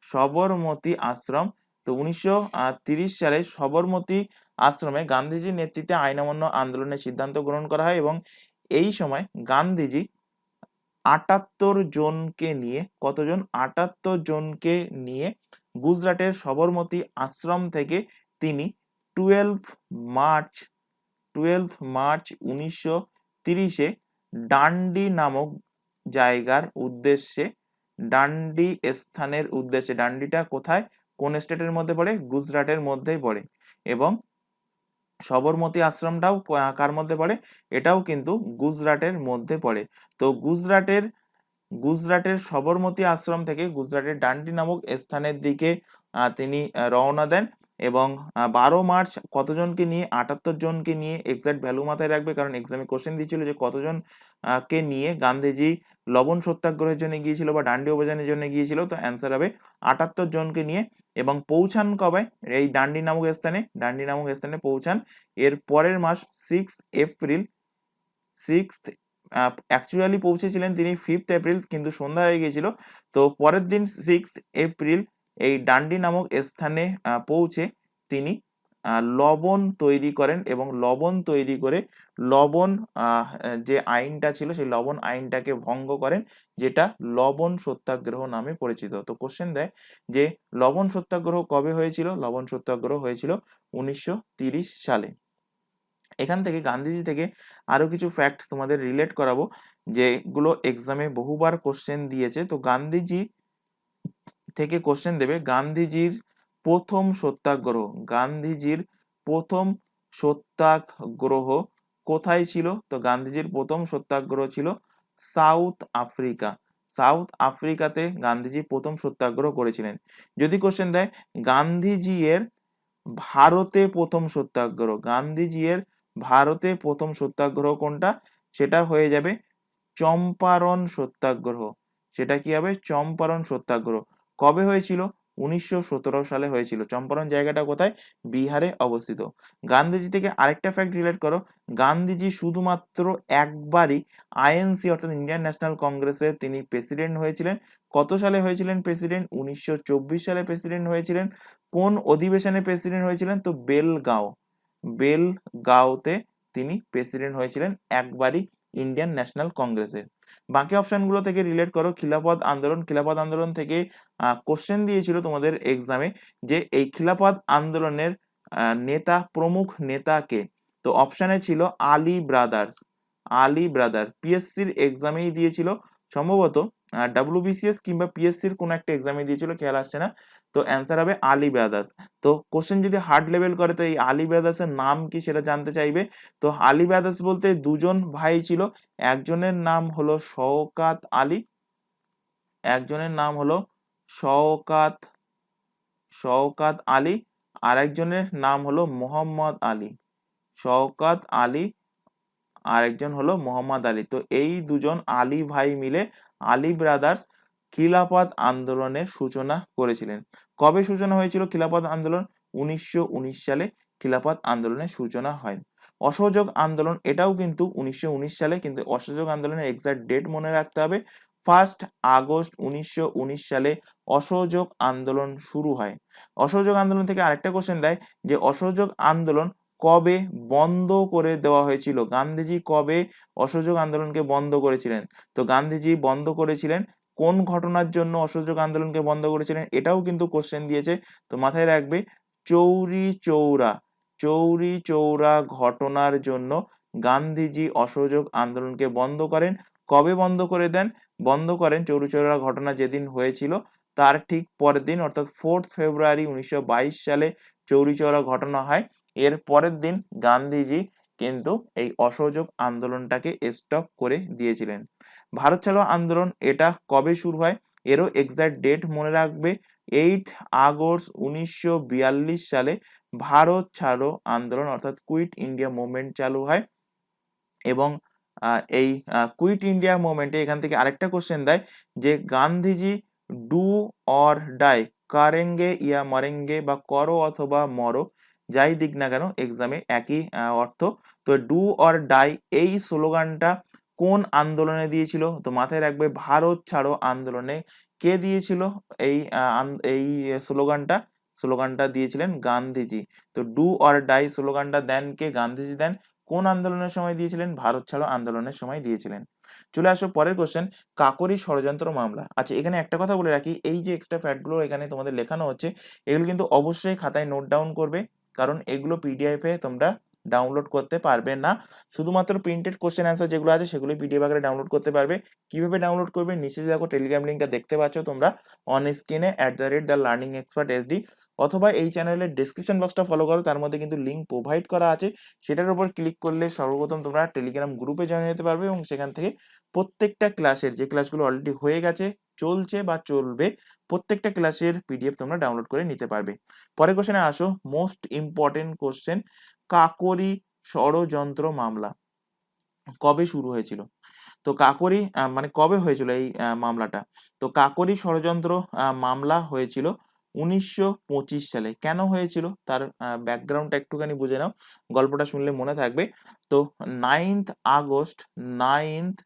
সবরমতী আশ্রম। তো 1930 সালে সবরমতী আশ্রমে গান্ধীজির নেতৃত্বে আইন অমান্য আন্দোলনের সিদ্ধান্ত গ্রহণ করা হয় এবং এই সময় গান্ধীজি 78 জনকে নিয়ে, কতজন? 78 জনকে নিয়ে গুজরাটের সবরমতী আশ্রম থেকে তিনি 12 মার্চ 1930-এ ডান্ডি নামক জায়গার উদ্দেশ্যে, ডান্ডি স্থানের উদ্দেশ্যে, ডান্ডিটা কোথায়, কোন স্টেটের মধ্যে পড়ে? গুজরাটের মধ্যেই পড়ে। এবং সবরমতী আশ্রমটাও কার মধ্যে পড়ে? এটাও কিন্তু গুজরাটের মধ্যে পড়ে। তো গুজরাটের সবরমতী আশ্রম থেকে গুজরাটের ডান্ডি নামক স্থানের দিকে তিনি রওনা দেন এবং 12 মার্চ কতজনকে নিয়ে? 78 জনকে নিয়ে। এক্সাক্ট ভ্যালু মাথায় রাখবে, কারণ এক্সামে কোশ্চেন দিয়েছিল যে কতজন কে নিয়ে গান্ধীজি লবণ সত্যাগ্রহের জন্য গিয়েছিল বা ডান্ডি অভিযানের জন্য গিয়েছিল। তো অ্যান্সার হবে 78 জনকে নিয়ে। এবং পৌঁছান কবে এই ডান্ডি নামক স্থানে? ডান্ডি নামক স্থানে পৌঁছান এর পরের মাস 6 এপ্রিল। 6th অ্যাকচুয়ালি পৌঁছেছিলেন তিনি 5th এপ্রিল, কিন্তু সন্ধ্যা হয়ে গিয়েছিল। তো পরের দিন 6 এপ্রিল এই ডান্ডি নামক স্থানে পৌঁছে তিনি লবণ তৈরি করেন এবং লবণ তৈরি করে লবণ যে আইনটা ছিল সেই লবণ আইনটাকে ভঙ্গ করেন, যেটা লবণ সত্যাগ্রহ নামে পরিচিত। তো কোশ্চেন দেয় যে লবণ সত্যাগ্রহ কবে হয়েছিল? লবণ সত্যাগ্রহ হয়েছিল 1930 সালে। এখান থেকে গান্ধীজি থেকে আরো কিছু ফ্যাক্ট তোমাদের রিলেট করাবো, যেগুলো এক্সামে বহুবার কোশ্চেন দিয়েছে। তো গান্ধীজি থেকে কোশ্চেন দেবে গান্ধীজির প্রথম সত্যাগ্রহ। গান্ধীজির প্রথম সত্যাগ্রহ কোথায় ছিল? তো গান্ধীজির প্রথম সত্যাগ্রহ ছিল সাউথ আফ্রিকা। সাউথ আফ্রিকাতে গান্ধীজি প্রথম সত্যাগ্রহ করেছিলেন। যদি কোশ্চেন দেয় গান্ধীজি এর ভারতে প্রথম সত্যাগ্রহ, গান্ধীজি এর ভারতে প্রথম সত্যাগ্রহ কোনটা? সেটা হয়ে যাবে চম্পারণ সত্যাগ্রহ। সেটা কি হবে? চম্পারণ সত্যাগ্রহ। কবে হয়েছিল? 1917 সালে হয়েছিল। চম্পারণ জায়গাটা কোথায়? বিহারে অবস্থিত। গান্ধীজি থেকে আরেকটা ফ্যাক্ট রিলেট করো। গান্ধীজি শুধুমাত্র একবারই আইএনসি অর্থাৎ ইন্ডিয়ান ন্যাশনাল কংগ্রেসে তিনি প্রেসিডেন্ট হয়েছিলেন। কত সালে হয়েছিলেন প্রেসিডেন্ট? 1924 সালে প্রেসিডেন্ট হয়েছিলেন। কোন অধিবেশনে প্রেসিডেন্ট হয়েছিলেন? তো বেলগাঁও। বেলগাঁওতে তিনি প্রেসিডেন্ট হয়েছিলেন একবারই ইন্ডিয়ান ন্যাশনাল কংগ্রেসের। বাকি অপশনগুলো থেকে রিলেট করো। খিলাফত আন্দোলন, খিলাফত আন্দোলন থেকে কোশ্চেন দিয়েছিল তোমাদের এক্সামে যে এই খিলাফত আন্দোলনের নেতা, প্রমুখ নেতা কে? তো অপশনে ছিল আলী ব্রাদার্স। আলী ব্রাদার পিএসসির এক্সামেই দিয়েছিল সম্ভবত, ডাব্লিউবিসিএস কিংবা পিএসসির কোন একটা এক্সামে দিয়েছিল, খেয়াল আসছে না। তো অ্যান্সার হবে আলী ব্রাদার্স। তো কোশ্চেন যদি হার্ড লেভেল করে তো এই আলী ব্রাদার্সের নাম কি সেটা জানতে চাইবে। তো আলী ব্রাদার্স বলতে দুজন ভাই ছিল, একজনের নাম হলো শওকাত আলী, একজনের নাম হলো শওকাত শওকাত আলী, আর একজনের নাম হলো মোহাম্মদ আলী। শওকাত আলী আর একজন হলো মোহাম্মদ আলী। তো এই দুজন আলী ভাই মিলে আলী ব্রাদার্স খিলাফত আন্দোলনের সূচনা করেছিলেন। কবে সূচনা হয়েছিল খিলাফত আন্দোলন? 1919 সালে খিলাফত আন্দোলনের সূচনা হয়। অসহযোগ আন্দোলন, এটাও কিন্তু 1919 সালে, কিন্তু অসহযোগ আন্দোলনের এক্সাক্ট ডেট মনে রাখতে হবে। 1 আগস্ট 1919 সালে অসহযোগ আন্দোলন শুরু হয়। অসহযোগ আন্দোলন থেকে আরেকটা কোশ্চেন দেয় যে অসহযোগ আন্দোলন কবে বন্ধ করে দেওয়া হয়েছিল? গান্ধীজি কবে অসহযোগ আন্দোলনকে বন্ধ করেছিলেন? তো গান্ধীজি বন্ধ করেছিলেন কোন ঘটনার জন্য অসহযোগ আন্দোলনকে বন্ধ করেছিলেন? এটাও কিন্তু কোশ্চেন দিয়েছে। তো মাথায় রাখবে চৌরি চৌরা, চৌরি চৌরা ঘটনার জন্য গান্ধীজি অসহযোগ আন্দোলনকে বন্ধ করেন। কবে বন্ধ করে দেন? বন্ধ করেন চৌরি চৌরা ঘটনা যেদিন হয়েছিল তার ঠিক পরের দিন, অর্থাৎ 4 ফেব্রুয়ারি 1922 সালে চৌরি চৌরা ঘটনা হয়। এর পরের দিন গান্ধীজি কিন্তু এই অসহযোগ আন্দোলনটাকে স্টপ করে দিয়েছিলেন। ভারত ছাড়ো আন্দোলন এটা কবে শুরু হয়? এরও এক্সাক্ট ডেট মনে রাখবে। 8 আগস্ট 1942 সালে ভারত ছাড়ো আন্দোলন অর্থাৎ কুইট ইন্ডিয়া মুভমেন্ট চালু হয়। এবং এই কুইট ইন্ডিয়া মুভমেন্টে এখান থেকে আরেকটা কোশ্চেন দেয় যে গান্ধীজি ডু অর ডাই, কারেঙ্গে ইয়া মরেঙ্গে, বা করো অথবা মরো, যাই দিক না কেন এক্সামে একই অর্থ। তো ডু অর ডাই এই স্লোগানটা কোন আন্দোলনে দিয়েছিল? তো মাথায় রাখবে ভারত ছাড়ো আন্দোলনে কে দিয়েছিল এই এই স্লোগানটা? স্লোগানটা দিয়েছিলেন গান্ধীজি। তো ডু অর ডাই স্লোগানটা দেন কে? গান্ধীজি দেন। কোন আন্দোলনের সময় দিয়েছিলেন? ভারত ছাড়ো আন্দোলনের সময় দিয়েছিলেন। চলে আসো পরের কোশ্চেন, কাকোরি ষড়যন্ত্র মামলা। আচ্ছা এখানে একটা কথা বলে রাখি, এই যে এক্সট্রা ফ্যাক্ট গুলো এখানে তোমাদের লেখানো হচ্ছে এগুলো কিন্তু অবশ্যই খাতায় নোট ডাউন করবে, কারণ এগুলো পিডিএফ এ তোমরা ডাউনলোড করতে পারবে না। শুধুমাত্র প্রিন্টেড কোশ্চেন অ্যান্সার যেগুলো আছে সেগুলো পিডিএফ আকারে ডাউনলোড করতে পারবে। কিভাবে ডাউনলোড করবে? নিচে দেখো টেলিগ্রাম লিঙ্কটা দেখতে পাচ্ছ তোমরা অন স্ক্রিনে @the_learning_expert_sd, অথবা এই চ্যানেলের ডেসক্রিপশন বক্সটা ফলো করো, তার মধ্যে কিন্তু লিঙ্ক প্রোভাইড করা আছে। সেটার উপর ক্লিক করলে সর্বপ্রথম তোমরা টেলিগ্রাম গ্রুপে জয়েন হতে পারবে এবং সেখান থেকে প্রত্যেকটা ক্লাসের যে ক্লাসগুলো অলরেডি হয়ে গেছে চলছে বা চলবে, প্রত্যেকটা ক্লাসের পিডিএফ তোমরা ডাউনলোড করে নিতে পারবে। পরের কোশ্চেনে আসো, মোস্ট ইম্পর্টেন্ট কোশ্চেন, কাকোরি ষড়যন্ত্র মামলা কবে শুরু হয়েছিল? তো কাকোরি মানে কবে হয়েছিল এই মামলাটা? তো কাকোরি ষড়যন্ত্র মামলা হয়েছিল 1925 সালে। কেন হয়েছিল তার ব্যাকগ্রাউন্ডটা একটুখানি বুঝে নাও, গল্পটা শুনলে মনে থাকবে। তো 9th আগস্ট 9th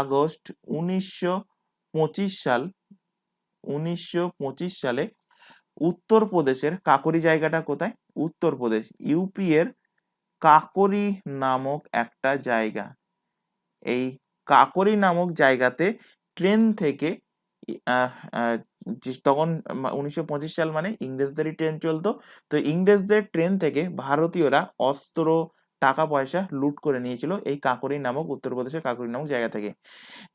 আগস্ট 1925 সাল 1925 সালে উত্তরপ্রদেশের কাকোরি জায়গাটা কোথায়? উত্তরপ্রদেশ, ইউপি এর কাকোরি নামক একটা জায়গা। এই কাকোরি নামক জায়গাতে ট্রেন থেকে আহ, আহ, তখন 1925 সাল মানে ইংরেজদেরই ট্রেন চলতো। তো ইংরেজদের ট্রেন থেকে ভারতীয়রা অস্ত্র, টাকা পয়সা লুট করে নিয়েছিল এই কাকোরি নামক, উত্তরপ্রদেশের কাকোরি নামক জায়গা থেকে,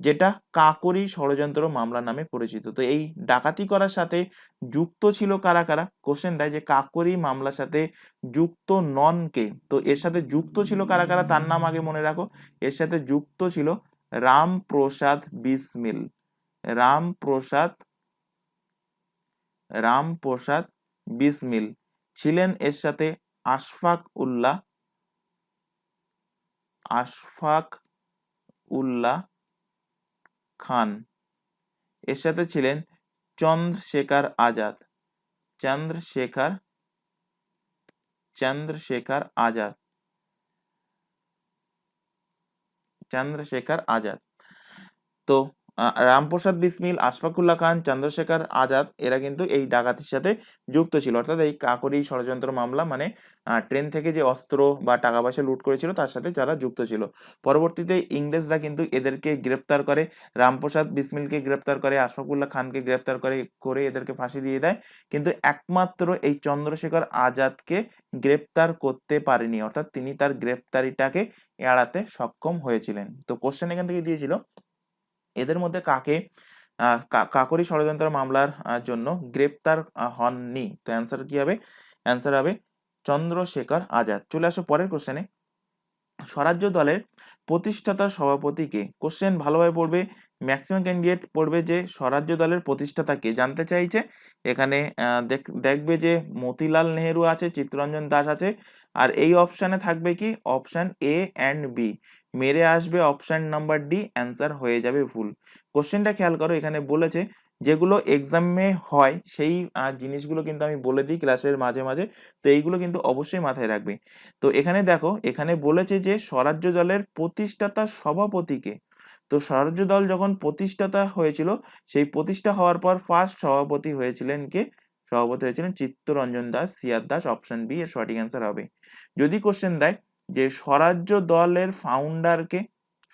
যেটা কাকোরি ষড়যন্ত্র মামলা নামে পরিচিত। তো এই ডাকাতি করার সাথে যুক্ত ছিল কারা কারা? কোশ্চেন দেয় যে কাকোরি মামলার সাথে যুক্ত নন কে? তো এর সাথে যুক্ত ছিল কারা কারা তার নাম আগে মনে রাখো। এর সাথে যুক্ত ছিল রামপ্রসাদ বিসমিল। রামপ্রসাদ রামপ্রসাদ বিসমিল ছিলেন এর সাথে। আশফাক উল্লাহ আশফাক উল্লাহ খান এর সাথে ছিলেন। চন্দ্রশেখর আজাদ চন্দ্রশেখর চন্দ্রশেখর আজাদ চন্দ্রশেখর আজাদ। তো রামপ্রসাদ বিসমিল, আশফাকুল্লাহ খান, চন্দ্রশেখর আজাদ এরা কিন্তু এই ডাকাতির সাথে যুক্ত ছিল। অর্থাৎ এই কাকোরি ষড়যন্ত্র মামলা মানে ট্রেন থেকে যে অস্ত্র বা টাকা পয়সা লুট করেছিল তার সাথে যারা যুক্ত ছিল। পরবর্তীতে ইংরেজরা কিন্তু এদেরকে গ্রেপ্তার করে, রামপ্রসাদ বিসমিলকে গ্রেপ্তার করে, আশফাকুল্লাহ খানকে গ্রেপ্তার করে এদেরকে ফাঁসি দিয়ে দেয়। কিন্তু একমাত্র এই চন্দ্রশেখর আজাদকে গ্রেপ্তার করতে পারেনি, অর্থাৎ তিনি তার গ্রেপ্তারিটাকে এড়াতে সক্ষম হয়েছিলেন। তো কোশ্চেন এখান থেকে দিয়েছিল এদের মধ্যে কাকে কাকোরি ষড়যন্ত্র মামলার জন্য গ্রেপ্তার হননি? তো অ্যান্সার কি হবে? অ্যান্সার হবে চন্দ্রশেখর আজাদ। চলে আসো পরের কোশ্চেনে, স্বরাজ্য দলের প্রতিষ্ঠাতা সভাপতি কে? কোশ্চেন ভালোভাবে পড়বে, ম্যাক্সিমাম ক্যান্ডিডেট পড়বে যে স্বরাজ্য দলের প্রতিষ্ঠাতা কে জানতে চাইছে। এখানে দেখবে যে মতিলাল নেহেরু আছে, চিত্তরঞ্জন দাস আছে, আর এই অপশানে থাকবে কি? Option A and B. মেরে আসবে অপশান নাম্বার ডি, অ্যান্সার হয়ে যাবে ভুল। কোশ্চেনটা খেয়াল করো, এখানে বলেছে যেগুলো এক্সামে হয় সেই জিনিসগুলো কিন্তু আমি বলে দিই ক্লাসের মাঝে মাঝে, তো এইগুলো কিন্তু অবশ্যই মাথায় রাখবে। তো এখানে দেখো, এখানে বলেছে যে স্বরাজ্য দলের প্রতিষ্ঠাতা সভাপতিকে। তো স্বরাজ্য দল যখন প্রতিষ্ঠাতা হয়েছিল, সেই প্রতিষ্ঠা হওয়ার পর ফার্স্ট সভাপতি হয়েছিলেন কে? সভাপতি হয়েছিলেন Chittaranjan Das, CR Das. Option B এর সঠিক অ্যান্সার হবে। যদি কোশ্চেন দেয় যে স্বরাজ্য দলের ফাউন্ডার কে,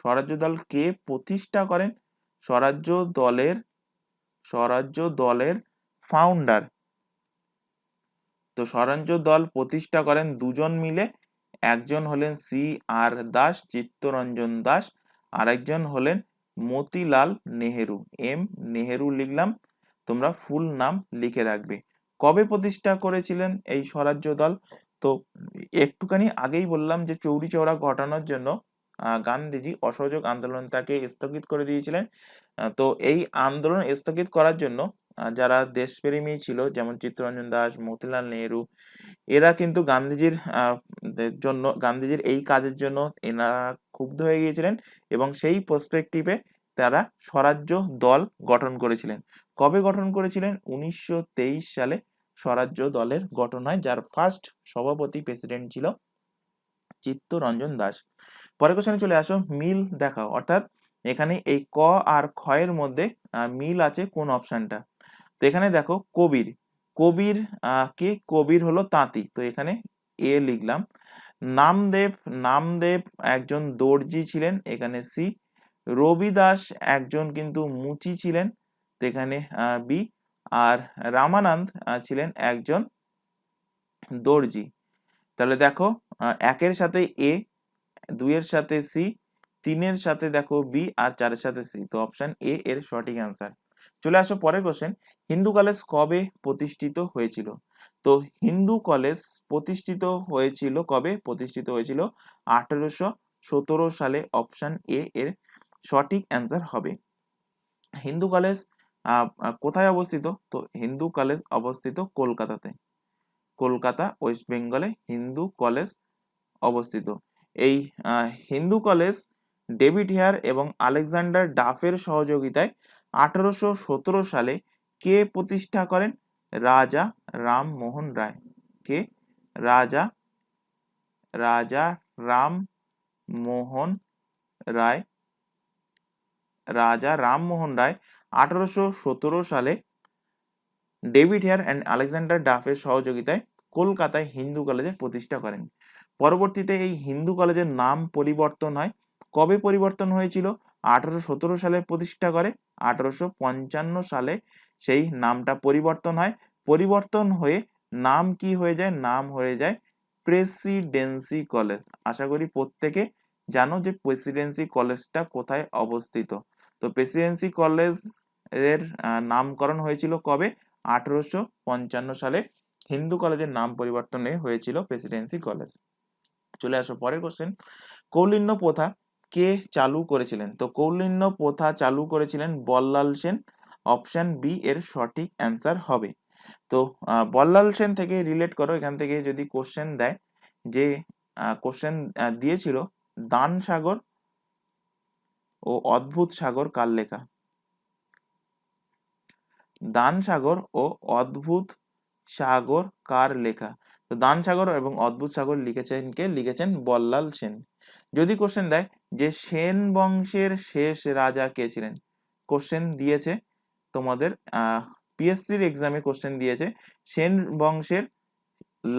স্বরাজ্য দল কে প্রতিষ্ঠা করেন? স্বরাজ্য দলের স্বরাজ্য দলের ফাউন্ডার, তো স্বরাজ্য দল প্রতিষ্ঠা করেন দুজন মিলে। একজন হলেন সি আর দাস, চিত্তরঞ্জন দাস, আরেকজন হলেন মতিলাল নেহেরু। এম নেহেরু লিখলাম, তোমরা ফুল নাম লিখে রাখবে। কবে প্রতিষ্ঠা করেছিলেন এই স্বরাজ্য দল? তো একটুখানি আগেই বললাম যে চৌরি চৌরা ঘটানোর জন্য গান্ধীজি অসহযোগ আন্দোলনটাকে স্থগিত করে দিয়েছিলেন। তো এই আন্দোলন স্থগিত করার জন্য যারা দেশপ্রেমী ছিল, যেমন চিত্তরঞ্জন দাস, মতিলাল নেহেরু, এরা কিন্তু গান্ধীজির এই কাজের জন্য এনারা ক্ষুব্ধ হয়ে গিয়েছিলেন এবং সেই পার্সপেক্টিভে তারা স্বরাজ্য দল গঠন করেছিলেন। কবে গঠন করেছিলেন? 1923 সালে স্বরাজ্য দলের গঠন হয়, যার ফার্স্ট সভাপতি প্রেসিডেন্ট ছিল চিত্তরঞ্জন দাস। পরের কোশ্চেনে চলে আসো, মিল দেখাও। অর্থাৎ এখানে এই ক আর খ এর মধ্যে মিল আছে কোন অপশনটা? তো এখানে দেখো কবির, কবির কে? কবির হলো তাঁতি, তো এখানে এ লিখলাম। নামদেব, নামদেব একজন দর্জি ছিলেন, এখানে সি। রবিদাস একজন কিন্তু মুচি ছিলেন, তো এখানে বি। আর রামানন্দ ছিলেন একজন দর্জি। তাহলে দেখো একের সাথে এ, দুইয়ের সাথে সি, তিনের সাথে দেখো বি, আর চারের সাথে সি। তো অপশন এ এর সঠিক অ্যান্সার। চলে আসো পরের কোশ্চেন, হিন্দু কলেজ কবে প্রতিষ্ঠিত হয়েছিল? তো হিন্দু কলেজ প্রতিষ্ঠিত হয়েছিল কবে? প্রতিষ্ঠিত হয়েছিল 1817 সালে। অপশন এ এর সঠিক অ্যান্সার হবে। হিন্দু কলেজ কোথায় অবস্থিত? তো হিন্দু কলেজ অবস্থিত কলকাতাতে। কলকাতা, ওয়েস্ট বেঙ্গলে হিন্দু কলেজ অবস্থিত। এই হিন্দু কলেজ ডেভিড হেয়ার এবং আলেকজান্ডার ডাফের সহযোগিতায় 1817 সালে কে প্রতিষ্ঠা করেন? রাজা রামমোহন রায়। কে? রাজা রাজা রামমোহন রায়। রাজা রামমোহন রায় 1817 সালে ডেভিড হেয়ার অ্যান্ড আলেকজান্ডার ডাফের সহযোগিতায় কলকাতায় হিন্দু কলেজের প্রতিষ্ঠা করেন। পরবর্তীতে এই হিন্দু কলেজের নাম পরিবর্তন হয়। কবে পরিবর্তন হয়েছিল? 1817 সালে প্রতিষ্ঠা করে, 1855 সালে সেই নামটা পরিবর্তন হয়। পরিবর্তন হয়ে নাম কি হয়ে যায়? নাম হয়ে যায় প্রেসিডেন্সি কলেজ। আশা করি প্রত্যেকে জানো যে প্রেসিডেন্সি কলেজটা কোথায় অবস্থিত। তো প্রেসিডেন্সি কলেজ এর নামকরণ হয়েছিল কবে? 1855 সালে হিন্দু কলেজের নাম পরিবর্তন হয়েছিল প্রেসিডেন্সি কলেজ। চলে আসো পরের কোশ্চেন। কৌলিন্য প্রথা কে চালু করেছিলেন? তো কৌলিন্য প্রথা চালু করেছিলেন বল্লাল সেন। অপশন বি এর সঠিক অ্যান্সার হবে। তো বল্লাল সেন থেকে রিলেট করো, এখান থেকে যদি কোশ্চেন দেয় যে কোশ্চেন দিয়েছিল দান সাগর ও অদ্ভুত সাগর কার লেখা? দান সাগর ও অদ্ভুত সাগর কার লেখা? তো দান সাগর এবং অদ্ভুত সাগর লিখেছেন কে? লিখেছেন বল্লাল সেন। যদি কোশ্চেন দেয় যে সেন বংশের শেষ রাজা কে ছিলেন? কোশ্চেন দিয়েছে তোমাদের পিএসসির এক্সামে কোশ্চেন দিয়েছে সেন বংশের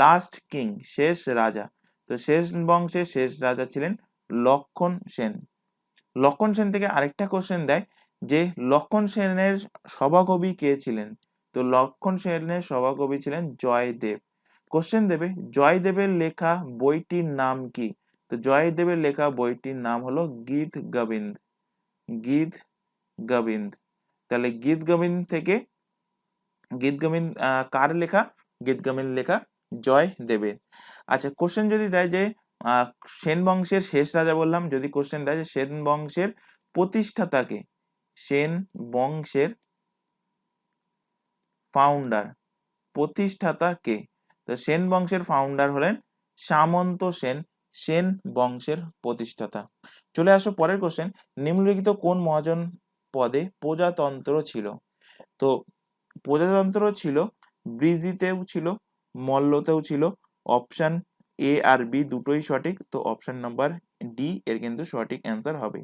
লাস্ট কিং, শেষ রাজা। তো সেন বংশের শেষ রাজা ছিলেন লক্ষণ সেন। লক্ষণ সেন থেকে আরেকটা কোশ্চেন দেয় যে লক্ষণ সেনের সভাকবি কে ছিলেন? তো লক্ষণ সেনের সভাকবি ছিলেন জয়দেব। কোশ্চেন দেবে জয়দেবের লেখা বইটির নাম কি? তো জয়দেবের লেখা বইটির নাম হলো গীত গোবিন্দ। গীত গোবিন্দ। তাহলে গীত গোবিন্দ থেকে গীত গোবিন্দ কার লেখা? গীত গোবিন্দ লেখা জয়দেবের। আচ্ছা, কোশ্চেন যদি দেয় যে সেন বংশের শেষ রাজা বললাম, যদি কোশ্চেন দেয় যে সেন বংশের প্রতিষ্ঠাতাকে, সেন বংশের ফাউন্ডার, প্রতিষ্ঠাতা কে? তো সেন বংশের ফাউন্ডার হলেন সামন্ত সেন, সেন বংশের প্রতিষ্ঠাতা। চলে আসো পরের কোশ্চেন। নিম্নলিখিত কোন মহাজন পদে প্রজাতন্ত্র ছিল? তো প্রজাতন্ত্র ছিল ব্রিজিতেও ছিল, মল্লতেও ছিল। অপশন এ আর বি দুটোই সঠিক, তো অপশন নাম্বার ডি এর কিন্তু সঠিক অ্যান্সার হবে।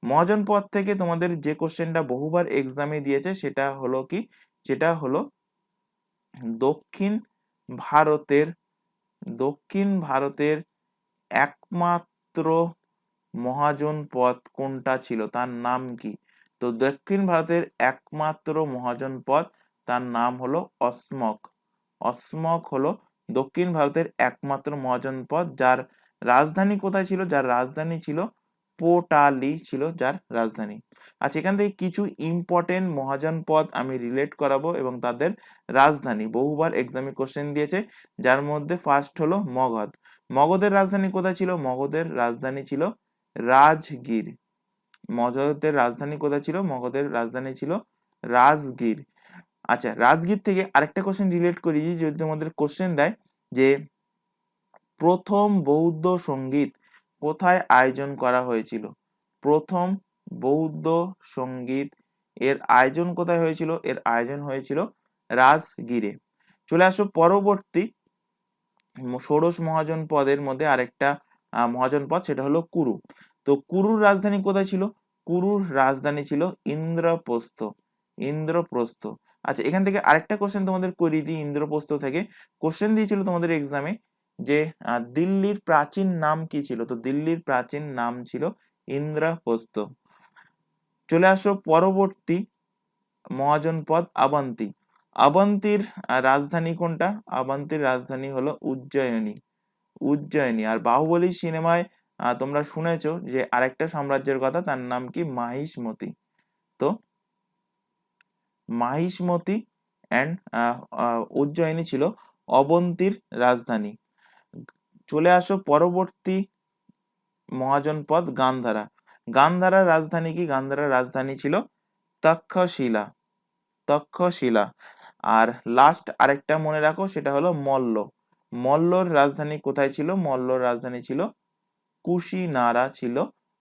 মহাজন পদ থেকে তোমাদের যে কোশ্চেনটা বহুবার এক্সামে দিয়েছে সেটা হলো কি? যেটা হলো দক্ষিণ ভারতের দক্ষিণ ভারতের একমাত্র মহাজন পদ কোনটা ছিল, তার নাম কি? তো দক্ষিণ ভারতের একমাত্র মহাজন পদ, তার নাম হলো অসমক। অসমক হলো দক্ষিণ ভারতের একমাত্র মহাজন পদ, যার রাজধানী কোথায় ছিল? যার রাজধানী ছিল পোটালি ছিল যার রাজধানী। আচ্ছা, এখান থেকে কিছু ইম্পর্টেন্ট মহাজন পদ আমি রিলেট করাবো এবং তাদের রাজধানী বহুবার এক্সামে কোশ্চেন দিয়েছে, যার মধ্যে ফার্স্ট হলো মগধ। মগধের রাজধানী কোথায় ছিল? মগধের রাজধানী ছিল রাজগীর। মগধের রাজধানী কোথায় ছিল? মগধের রাজধানী ছিল রাজগীর। আচ্ছা, রাজগীর থেকে আরেকটা কোশ্চেন রিলেট করি, যদি তোমাদের কোশ্চেন দেয় যে প্রথম বৌদ্ধ সঙ্গীত কোথায় আয়োজন করা হয়েছিল? প্রথম বৌদ্ধ সঙ্গীত এর আয়োজন কোথায় হয়েছিল? এর আয়োজন হয়েছিল রাজগীরে। চলে আসো পরবর্তী ষোড়শ মহাজন পদের মধ্যে আরেকটা মহাজন পদ, সেটা হলো কুরু। তো কুরুর রাজধানী কোথায় ছিল? কুরুর রাজধানী ছিল ইন্দ্রপ্রস্থ। ইন্দ্রপ্রস্থ। আচ্ছা, এখান থেকে আরেকটা কোশ্চেন তোমাদের করিয়ে দিই। ইন্দ্রপ্রস্থ থেকে কোশ্চেন দিয়েছিল তোমাদের এক্সামে যে দিল্লির প্রাচীন নাম কি ছিল? তো দিল্লির প্রাচীন নাম ছিল ইন্দ্রপ্রস্থ। চলে আসো পরবর্তী মহাজন পদ অবন্তী। অবন্তীর রাজধানী কোনটা? অবন্তীর রাজধানী হলো উজ্জয়িনী। উজ্জয়িনী। আর বাহুবলী সিনেমায় তোমরা শুনেছো যে আরেকটা সাম্রাজ্যের কথা, তার নাম কি? মাহিষ্মতি। তো মাহিষ্মতি অ্যান্ড উজ্জয়িনী ছিল অবন্তীর রাজধানী। চলে আসো পরবর্তী মহাজন পদ গান্ধারা। গান্ধারার রাজধানী কি? গান্ধারার রাজধানী ছিল তক্ষশিলা। তক্ষশিলা। আর লাস্ট আরেকটা মনে রাখো, সেটা হলো মল্ল। মল্লর রাজধানী কোথায় ছিল? মল্লর রাজধানী ছিল কুশিনারা, ছিল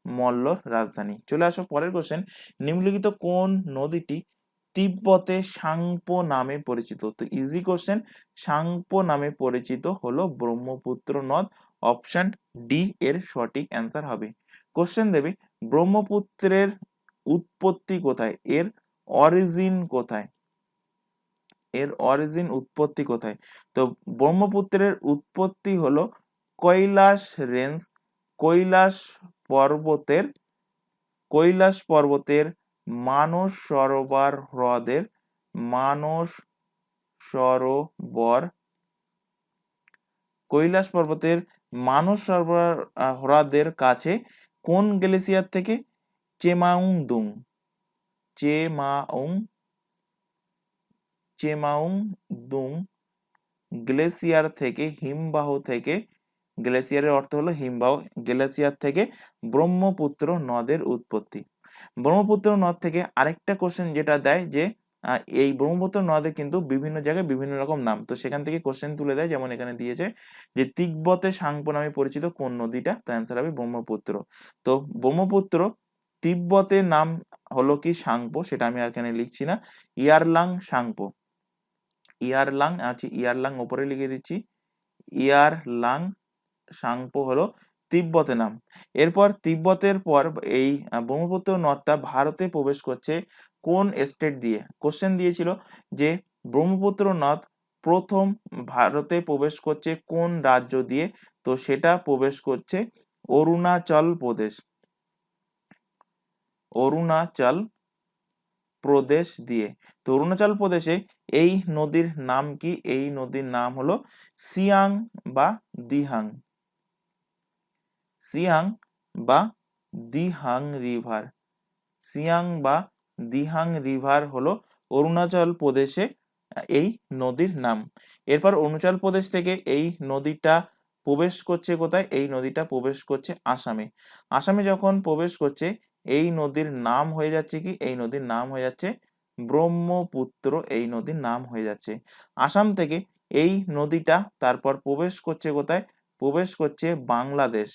মল্লর রাজধানী। চলে আসো পরের কোশ্চেন। নিম্নলিখিত কোন নদীটি তিব্বতে সাংপো নামে পরিচিত? তো ইজি কোশ্চেন, সাংপো নামে পরিচিত হলো ব্রহ্মপুত্র নদ। অপশন ডি এর সঠিক অ্যান্সার হবে। কোশ্চেন দেবে ব্রহ্মপুত্রের উৎপত্তি কোথায়? এর অরিজিন কোথায়? এর অরিজিন উৎপত্তি কোথায়? তো ব্রহ্মপুত্রের উৎপত্তি হলো কৈলাস রেঞ্জ, কৈলাস পর্বতের, কৈলাস পর্বতের মানস সরোবর হ্রদের, মানস সরোবর, কৈলাস পর্বতের মানস সরোবর হ্রদের কাছে কোন গ্লেসিয়ার থেকে? চেমাউংদুং, চেমাউং, চেমাউংদুং গ্লেসিয়ার থেকে, হিমবাহ থেকে, গ্লেসিয়ারের অর্থ হলো হিমবাহ, গ্লেসিয়ার থেকে ব্রহ্মপুত্র নদের উৎপত্তি। ব্রহ্মপুত্র নদ থেকে আরেকটা কোশ্চেন যেটা দেয় যে এই ব্রহ্মপুত্র নদে কিন্তু বিভিন্ন জায়গায় বিভিন্ন রকম নাম, তো সেখান থেকে কোশ্চেন তুলে দেয়। যেমন এখানে দিয়েছে যে তিব্বতে সাংপো নামে পরিচিত কোন নদীটা? তো অ্যান্সার হবে ব্রহ্মপুত্র। তো ব্রহ্মপুত্র তিব্বতের নাম হলো কি? সাংপো, সেটা আমি আর এখানে লিখছি না, ইয়ারলাং সাংপো। ইয়ারলাং আছে, ইয়ারলাং উপরে লিখে দিচ্ছি, ইয়ারলাং সাংপো হলো তিব্বতের নাম। এরপর তিব্বতের পর এই ব্রহ্মপুত্র নদটা ভারতে প্রবেশ করছে কোন স্টেট দিয়ে? কোশ্চেন দিয়েছিল যে ব্রহ্মপুত্র নদ প্রথম ভারতে প্রবেশ করছে কোন রাজ্য দিয়ে? তো সেটা প্রবেশ করছে অরুণাচল প্রদেশ, অরুণাচল প্রদেশ দিয়ে। তো অরুণাচল প্রদেশে এই নদীর নাম কি? এই নদীর নাম হলো সিয়াং বা দিহাং, সিয়াং বা দিহাং রিভার, সিয়াং বা দিহাং রিভার হলো অরুণাচল প্রদেশে এই নদীর নাম। এরপর অরুণাচল প্রদেশ থেকে এই নদীটা প্রবেশ করছে কোথায়? এই নদীটা প্রবেশ করছে আসামে। আসামে যখন প্রবেশ করছে এই নদীর নাম হয়ে যাচ্ছে কি? এই নদীর নাম হয়ে যাচ্ছে ব্রহ্মপুত্র, এই নদীর নাম হয়ে যাচ্ছে। আসাম থেকে এই নদীটা তারপর প্রবেশ করছে কোথায়? প্রবেশ করছে বাংলাদেশ,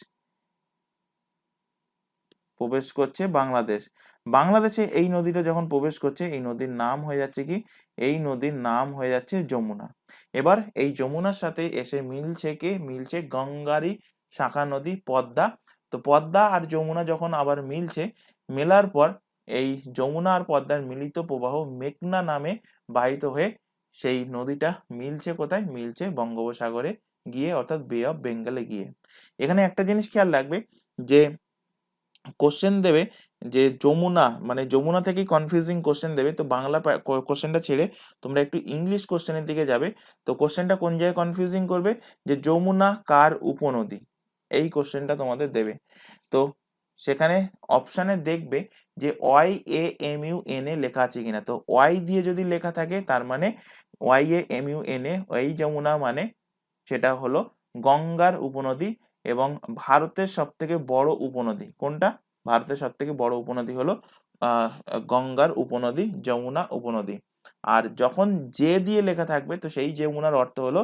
প্রবেশ করছে বাংলাদেশ। বাংলাদেশে এই নদীটা যখন প্রবেশ করছে এই নদীর নাম হয়ে যাচ্ছে কি? এই নদীর নাম হয়ে যাচ্ছে যমুনা। এবার এই যমুনার সাথে এসে মিলছে কে? মিলছে গঙ্গারই শাখা নদী পদ্মা। তো পদ্মা আর যমুনা যখন আবার মিলছে, মেলার পর এই যমুনা আর পদ্মার মিলিত প্রবাহ মেঘনা নামে বাহিত হয়ে সেই নদীটা মিলছে কোথায়? মিলছে বঙ্গোপসাগরে গিয়ে, অর্থাৎ বে অফ বেঙ্গলে গিয়ে। এখানে একটা জিনিস খেয়াল রাখবে যে কোশ্চেন দেবে যে যমুনা, মানে যমুনা থেকেই কনফিউজিং কোশ্চেন দেবে, তো বাংলা কোশ্চেনটা ছেড়ে তোমরা একটু ইংলিশ কোশ্চেনের দিকে যাবে। তো কোশ্চেনটা কোন জায়গায় কনফিউজিং করবে যে যমুনা কার উপনদী, এই কোশ্চেনটা তোমাদের দেবে। তো সেখানে অপশানে দেখবে যে YAMUNA লেখা আছে কিনা। তো ওয়াই দিয়ে যদি লেখা থাকে তার মানে YAMUNA, ওই যমুনা মানে সেটা হলো গঙ্গার উপনদী। এবং ভারতের সবথেকে বড় উপনদী কোনটা? ভারতের সবথেকে বড় উপনদী হলো গঙ্গার উপনদী, যমুনা উপনদী। আর যখন যে দিয়ে লেখা থাকবে তো সেই যমুনার অর্থ হলো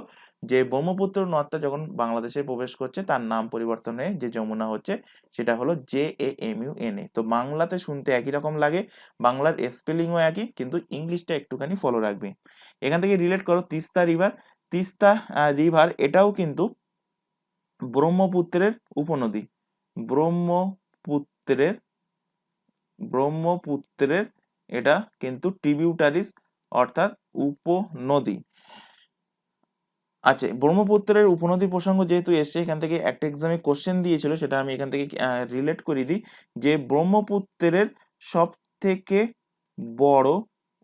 যে ব্রহ্মপুত্র নদটা যখন বাংলাদেশে প্রবেশ করছে তার নাম পরিবর্তন হয়ে যে যমুনা হচ্ছে সেটা হলো JAMUNA। তো বাংলাতে শুনতে একই রকম লাগে, বাংলার স্পেলিংও একই, কিন্তু ইংলিশটা একটুখানি ফলো রাখবে। এখান থেকে রিলেট করো তিস্তা রিভার। তিস্তা রিভার এটাও কিন্তু ব্রহ্মপুত্রের উপনদী, ব্রহ্মপুত্রের, ব্রহ্মপুত্রের এটা কিন্তু ট্রিবিউটারিজ, অর্থাৎ উপনদী। আচ্ছা, ব্রহ্মপুত্রের উপনদী প্রসঙ্গ যেহেতু এসছে, এখান থেকে একটা এক্সামে কোশ্চেন দিয়েছিল, সেটা আমি এখান থেকে রিলেট করে দিই যে ব্রহ্মপুত্রের সব থেকে বড়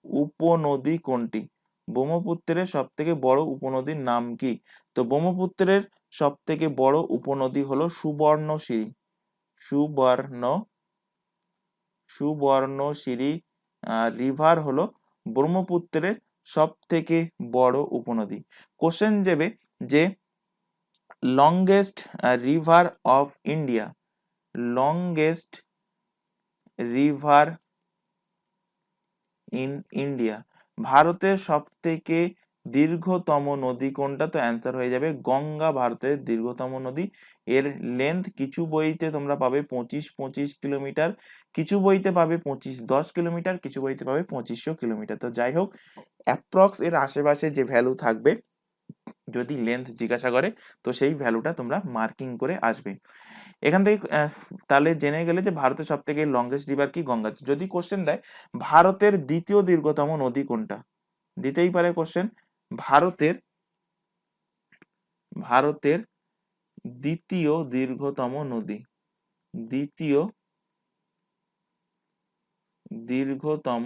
উপনদী কোনটি? ব্রহ্মপুত্রের সব থেকে বড় উপনদীর নাম কি? তো ব্রহ্মপুত্রের সব থেকে বড় উপনদী হলো সুবর্ণশিরি, সুবর্ণ, সুবর্ণশিরি রিভার হলো ব্রহ্মপুত্রের সব থেকে বড় উপনদী। কোশ্চেন দেবে যে longest river of India, longest river in India, ভারতের সব থেকে দীর্ঘতম নদী কোনটা? তো অ্যান্সার হয়ে যাবে গঙ্গা ভারতের দীর্ঘতম নদী। এর লেন্থ কিছু বইতে তোমরা পাবে 25 কিলোমিটার, কিছু বইতে পাবে 10 কিলোমিটার, কিছু বইতে পাবে 2500 কিলোমিটার। তো যাই হোক, অ্যাপ্রক্স এর আশেপাশে যে ভ্যালু থাকবে যদি লেন্থ জিজ্ঞাসা করে তো সেই ভ্যালুটা তোমরা মার্কিং করে আসবে। এখান থেকে তাহলে জেনে গেলে যে ভারতের সব থেকে লংগেস্ট রিভার কি? গঙ্গা। যদি কোশ্চেন দেয় ভারতের দ্বিতীয় দীর্ঘতম নদী কোনটা, দিতেই পারে কোশ্চেন। ভারতের ভারতের দ্বিতীয় দীর্ঘতম নদী, দ্বিতীয় দীর্ঘতম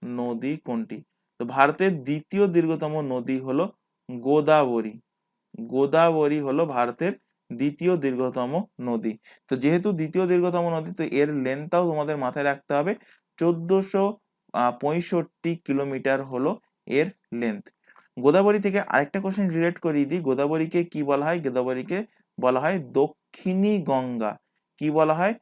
নদী কোনটি? তো ভারতের দ্বিতীয় দীর্ঘতম নদী হলো গোদাবরী। গোদাবরী হলো ভারতের দ্বিতীয় দীর্ঘতম নদী। তো যেহেতু দ্বিতীয় দীর্ঘতম নদী, তো এর লেন্থটাও তোমাদের মাথায় রাখতে হবে, 1465 কিলোমিটার হলো এর লেন্থ। গোদাবরী থেকে আরেকটা কোশ্চেন রিলেট করিয়ে দিই। গোদাবরীকে কি বলা হয়? গোদাবরীকে বলা হয় দক্ষিণী গঙ্গা। কি বলা হয়?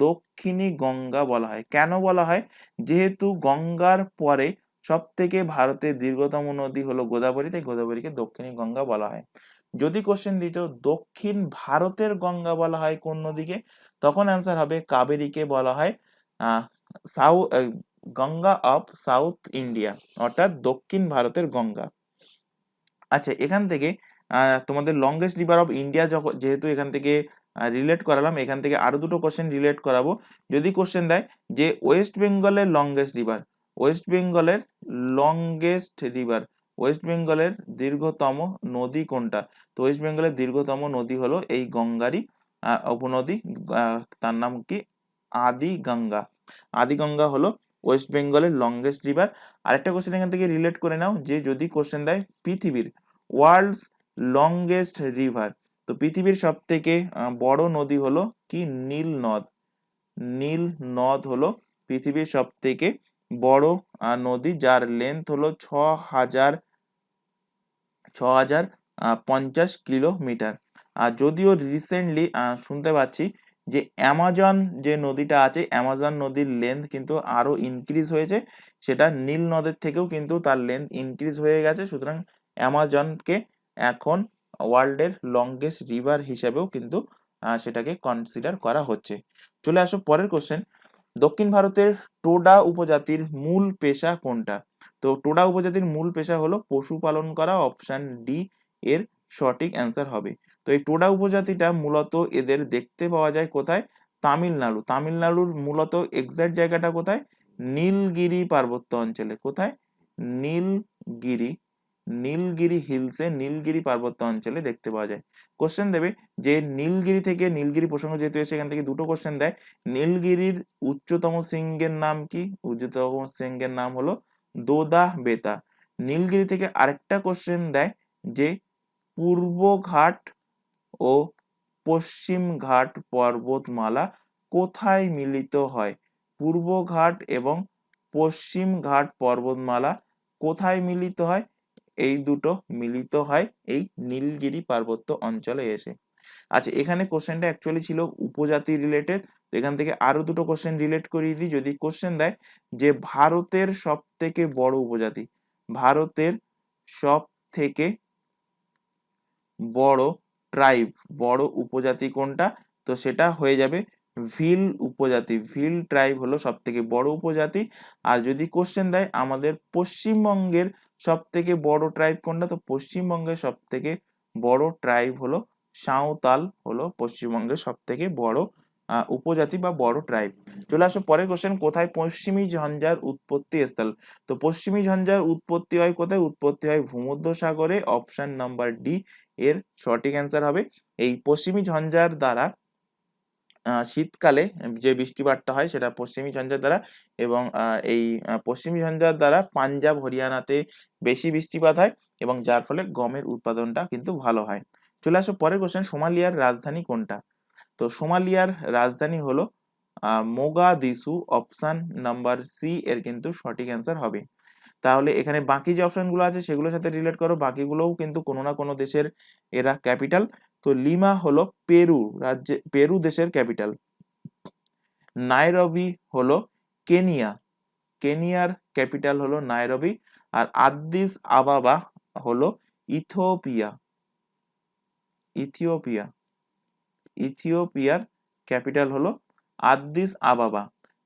দক্ষিণী গঙ্গা বলা হয়। কেন বলা হয়? যেহেতু গঙ্গার পরে সব থেকে ভারতের দীর্ঘতম নদী হলো গোদাবরী, তাই গোদাবরীকে দক্ষিণী গঙ্গা বলা হয়। যদি কোশ্চেন দিত দক্ষিণ ভারতের গঙ্গা বলা হয় কোন নদীকে, তখন অ্যান্সার হবে কাবেরীকে বলা হয় south Ganga of south India, অর্থাৎ দক্ষিণ ভারতের গঙ্গা। আচ্ছা, এখান থেকে তোমাদের লংগেস্ট রিভার অফ ইন্ডিয়া যেহেতু এখান থেকে রিলেট করালাম, এখান থেকে আরো দুটো কোশ্চেন রিলেট করাবো। যদি কোশ্চেন দেয় যে ওয়েস্ট বেঙ্গলের লংগেস্ট রিভার, ওয়েস্ট বেঙ্গলের লংগেস্ট রিভার, ওয়েস্ট বেঙ্গলের দীর্ঘতম নদী কোনটা? তো ওয়েস্ট বেঙ্গলের দীর্ঘতম নদী হলো এই গঙ্গারই উপনদী, তার নাম কি? আদি গঙ্গা। আদি গঙ্গা হলো ওয়েস্ট বেঙ্গলের লংগেস্ট রিভার। আরেকটা কোশ্চেন এখান থেকে রিলেট করে নাও, যে যদি কোশ্চেন দেয় পৃথিবীর ওয়ার্ল্ডস লংগেস্ট রিভার, তো পৃথিবীর সব থেকে বড় নদী হলো কি? নীল নদ। নীল নদ হলো পৃথিবীর সব থেকে বড় নদী, যার লেন্থ হলো 6050 কিলোমিটার। আর যদিও রিসেন্টলি শুনতে পাচ্ছি যে অ্যামাজন যে নদীটা আছে, অ্যামাজন নদীর লেন্থ কিন্তু আরো ইনক্রিজ হয়েছে, সেটা নীল নদের থেকেও কিন্তু তার লেন্থ ইনক্রিজ হয়ে গেছে। সুতরাং অ্যামাজনকে এখন ওয়ার্ল্ডের লংগেস্ট রিভার হিসেবেও কিন্তু সেটাকে কনসিডার করা হচ্ছে। চলে আসো পরের কোশ্চেন। দক্ষিণ ভারতের টোডা উপজাতির মূল পেশা কোনটা? তো টোডা উপজাতির মূল পেশা হলো পশুপালন করা, অপশন ডি এর সঠিক অ্যান্সার হবে। তো এই টোডা উপজাতিটা মূলত এদের দেখতে পাওয়া যায় কোথায়? তামিলনাড়ু। তামিলনাড়ুর মূলত এক্সাক্ট জায়গাটা কোথায়? নীলগিরি পার্বত্য অঞ্চলে। কোথায়? নীলগিরি, নীলগিরি হিলসে, নীলগিরি পার্বত্য অঞ্চলে দেখতে পাওয়া যায়। কোশ্চেন দেবে যে নীলগিরি থেকে, নীলগিরি প্রসঙ্গ যেহেতু এসে এখান থেকে দুটো কোশ্চেন দেয়, নীলগিরির উচ্চতম শৃঙ্গের নাম কি? উচ্চতম শৃঙ্গের নাম হলো দোদা বেতা। নীলগিরি থেকে আরেকটা কোশ্চেন দেয় যে পূর্ব ঘাট ও পশ্চিম ঘাট পর্বতমালা কোথায় মিলিত হয়? পূর্ব ঘাট এবং পশ্চিম ঘাট পর্বতমালা কোথায় মিলিত হয়? এই দুটো মিলিত হয় এই নীলগিরি পার্বত্য অঞ্চলে এসে। আচ্ছা, এখানে কোশ্চেনটা অ্যাকচুয়ালি ছিল উপজাতি রিলেটেড, তো এখান থেকে আরো দুটো কোশ্চেন রিলেট করিয়ে দিই। যদি কোশ্চেন দেয় যে ভারতের সব থেকে বড় উপজাতি, ভারতের সব থেকে বড় ট্রাইব, বড় উপজাতি কোনটা? তো সেটা হয়ে যাবে ভিল উপজাতি। ভিল ট্রাইব হলো সব থেকে বড় উপজাতি। আর যদি কোশ্চেন দেয় আমাদের পশ্চিমবঙ্গের সব থেকে বড় ট্রাইব কোনটা? তো পশ্চিমবঙ্গের সব থেকে বড় ট্রাইব হলো সাঁওতাল, হলো পশ্চিমবঙ্গের সব থেকে বড় উপজাতি বা বড় ট্রাইব। চলে আসো পরের কোশ্চেন। কোথায় পশ্চিমী ঝঞ্ঝার উৎপত্তি স্থল? তো পশ্চিমী ঝঞ্ঝার উৎপত্তি হয় কোথায়? উৎপত্তি হয় ভূমধ্যসাগরে, অপশন নাম্বার ডি এর সঠিক অ্যান্সার হবে। এই পশ্চিমী ঝঞ্ঝার দ্বারা শীতকালে যে বৃষ্টিপাতটা হয় সেটা পশ্চিমী ঝঞ্ঝার দ্বারা, এবং এই পশ্চিমী ঝঞ্ঝার দ্বারা পাঞ্জাব হরিয়ানাতে বেশি বৃষ্টিপাত হয়, এবং যার ফলে গমের উৎপাদনটা কিন্তু ভালো হয়। চলে আসো পরের কোশ্চেন। সোমালিয়ার রাজধানী কোনটা? তো সোমালিয়ার রাজধানী হলো মোগাদিসু, অপশন নাম্বার সি এর কিন্তু সঠিক অ্যান্সার হবে। তাহলে এখানে বাকি যে অপশনগুলো আছে সেগুলোর সাথে রিলেট করো, বাকিগুলোও কিন্তু কোনো না কোনো দেশের এরা ক্যাপিটাল। তো লিমা হলো পেরু রাজ্যে, পেরু দেশের ক্যাপিটাল। নাইরবি হলো কেনিয়া, কেনিয়ার ক্যাপিটাল হলো নাইরবি। আর আদিস আবাবা হলো ইথিওপিয়া। ইথিওপিয়া ইথিওপিয়ার ক্যাপিটাল হলো আদিস আবাবা।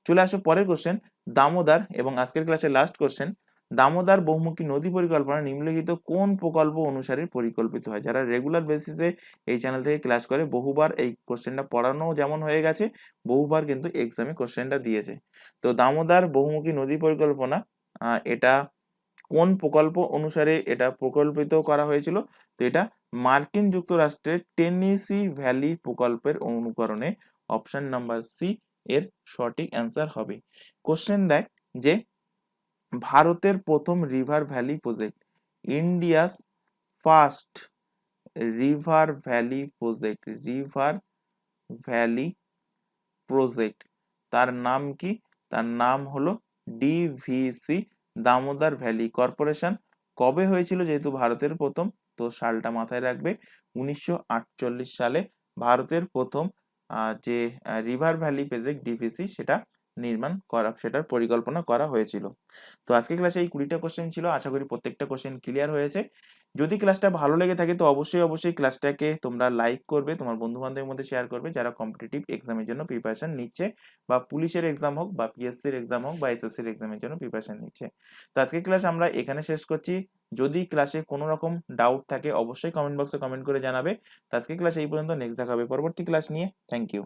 চলে আসো পরের কোশ্চেন, দামোদর এবং আজকের ক্লাসের লাস্ট কোশ্চেন, দামোদর বহুমুখী নদী পরিকল্পনা নিম্নলিখিত কোন প্রকল্প অনুসারে পরিকল্পিত হয়? যারা রেগুলার বেসিসে এই চ্যানেল থেকে ক্লাস করে বহুবার এই কোশ্চেনটা পড়ানো যেমন হয়ে গেছে, বহুবার কিন্তু এক্সামে কোশ্চেনটা দিয়েছে। তো দামোদর বহুমুখী নদী পরিকল্পনা এটা কোন প্রকল্প অনুসারে এটা প্রকল্পিত করা হয়েছিল? তো এটা মার্কিন যুক্তরাষ্ট্রের টেনেসি ভ্যালি প্রকল্পের অনুকরণে। অপশন নাম্বার সি এর সঠিক অ্যান্সার হবে। কোশ্চেন দেখ যে ভারতের প্রথম river valley project, India's first river valley project, river valley project, তার নাম কি? তার নাম হলো ডিভিসি, দামোদর ভ্যালি কর্পোরেশন। কবে হয়েছিল? যেহেতু ভারতের প্রথম, তো সালটা মাথায় রাখবে, 1948 সালে ভারতের প্রথম যে রিভার ভ্যালি প্রজেক্ট ডিভিসি সেটা সেটার পরিকল্পনা করা হয়েছিল। তো আজকে ক্লাসে এই 20টা কোশ্চেন ছিল, আশা করি প্রত্যেকটা কোশ্চেন ক্লিয়ার হয়েছে। যদি ক্লাসটা ভালো লেগে থাকে তো অবশ্যই ক্লাসটাকে তোমরা লাইক করবে, তোমার বন্ধু বান্ধবের মধ্যে শেয়ার করবে যারা কম্পিটিটিভ এক্সামের জন্য প্রিপারেশন নিচ্ছে, বা পুলিশের এক্সাম হোক বা পিএসসির এক্সাম হোক বা এসএসসির এক্সামের জন্য প্রিপারেশন নিচ্ছে। তো আজকে ক্লাস আমরা এখানে শেষ করছি। যদি ক্লাসে কোনো রকম ডাউট থাকে অবশ্যই কমেন্ট বক্সে কমেন্ট করে জানাবে। তো আজকে ক্লাস এই পর্যন্ত, নেক্সট দেখা হবে পরবর্তী ক্লাস নিয়ে। Thank you.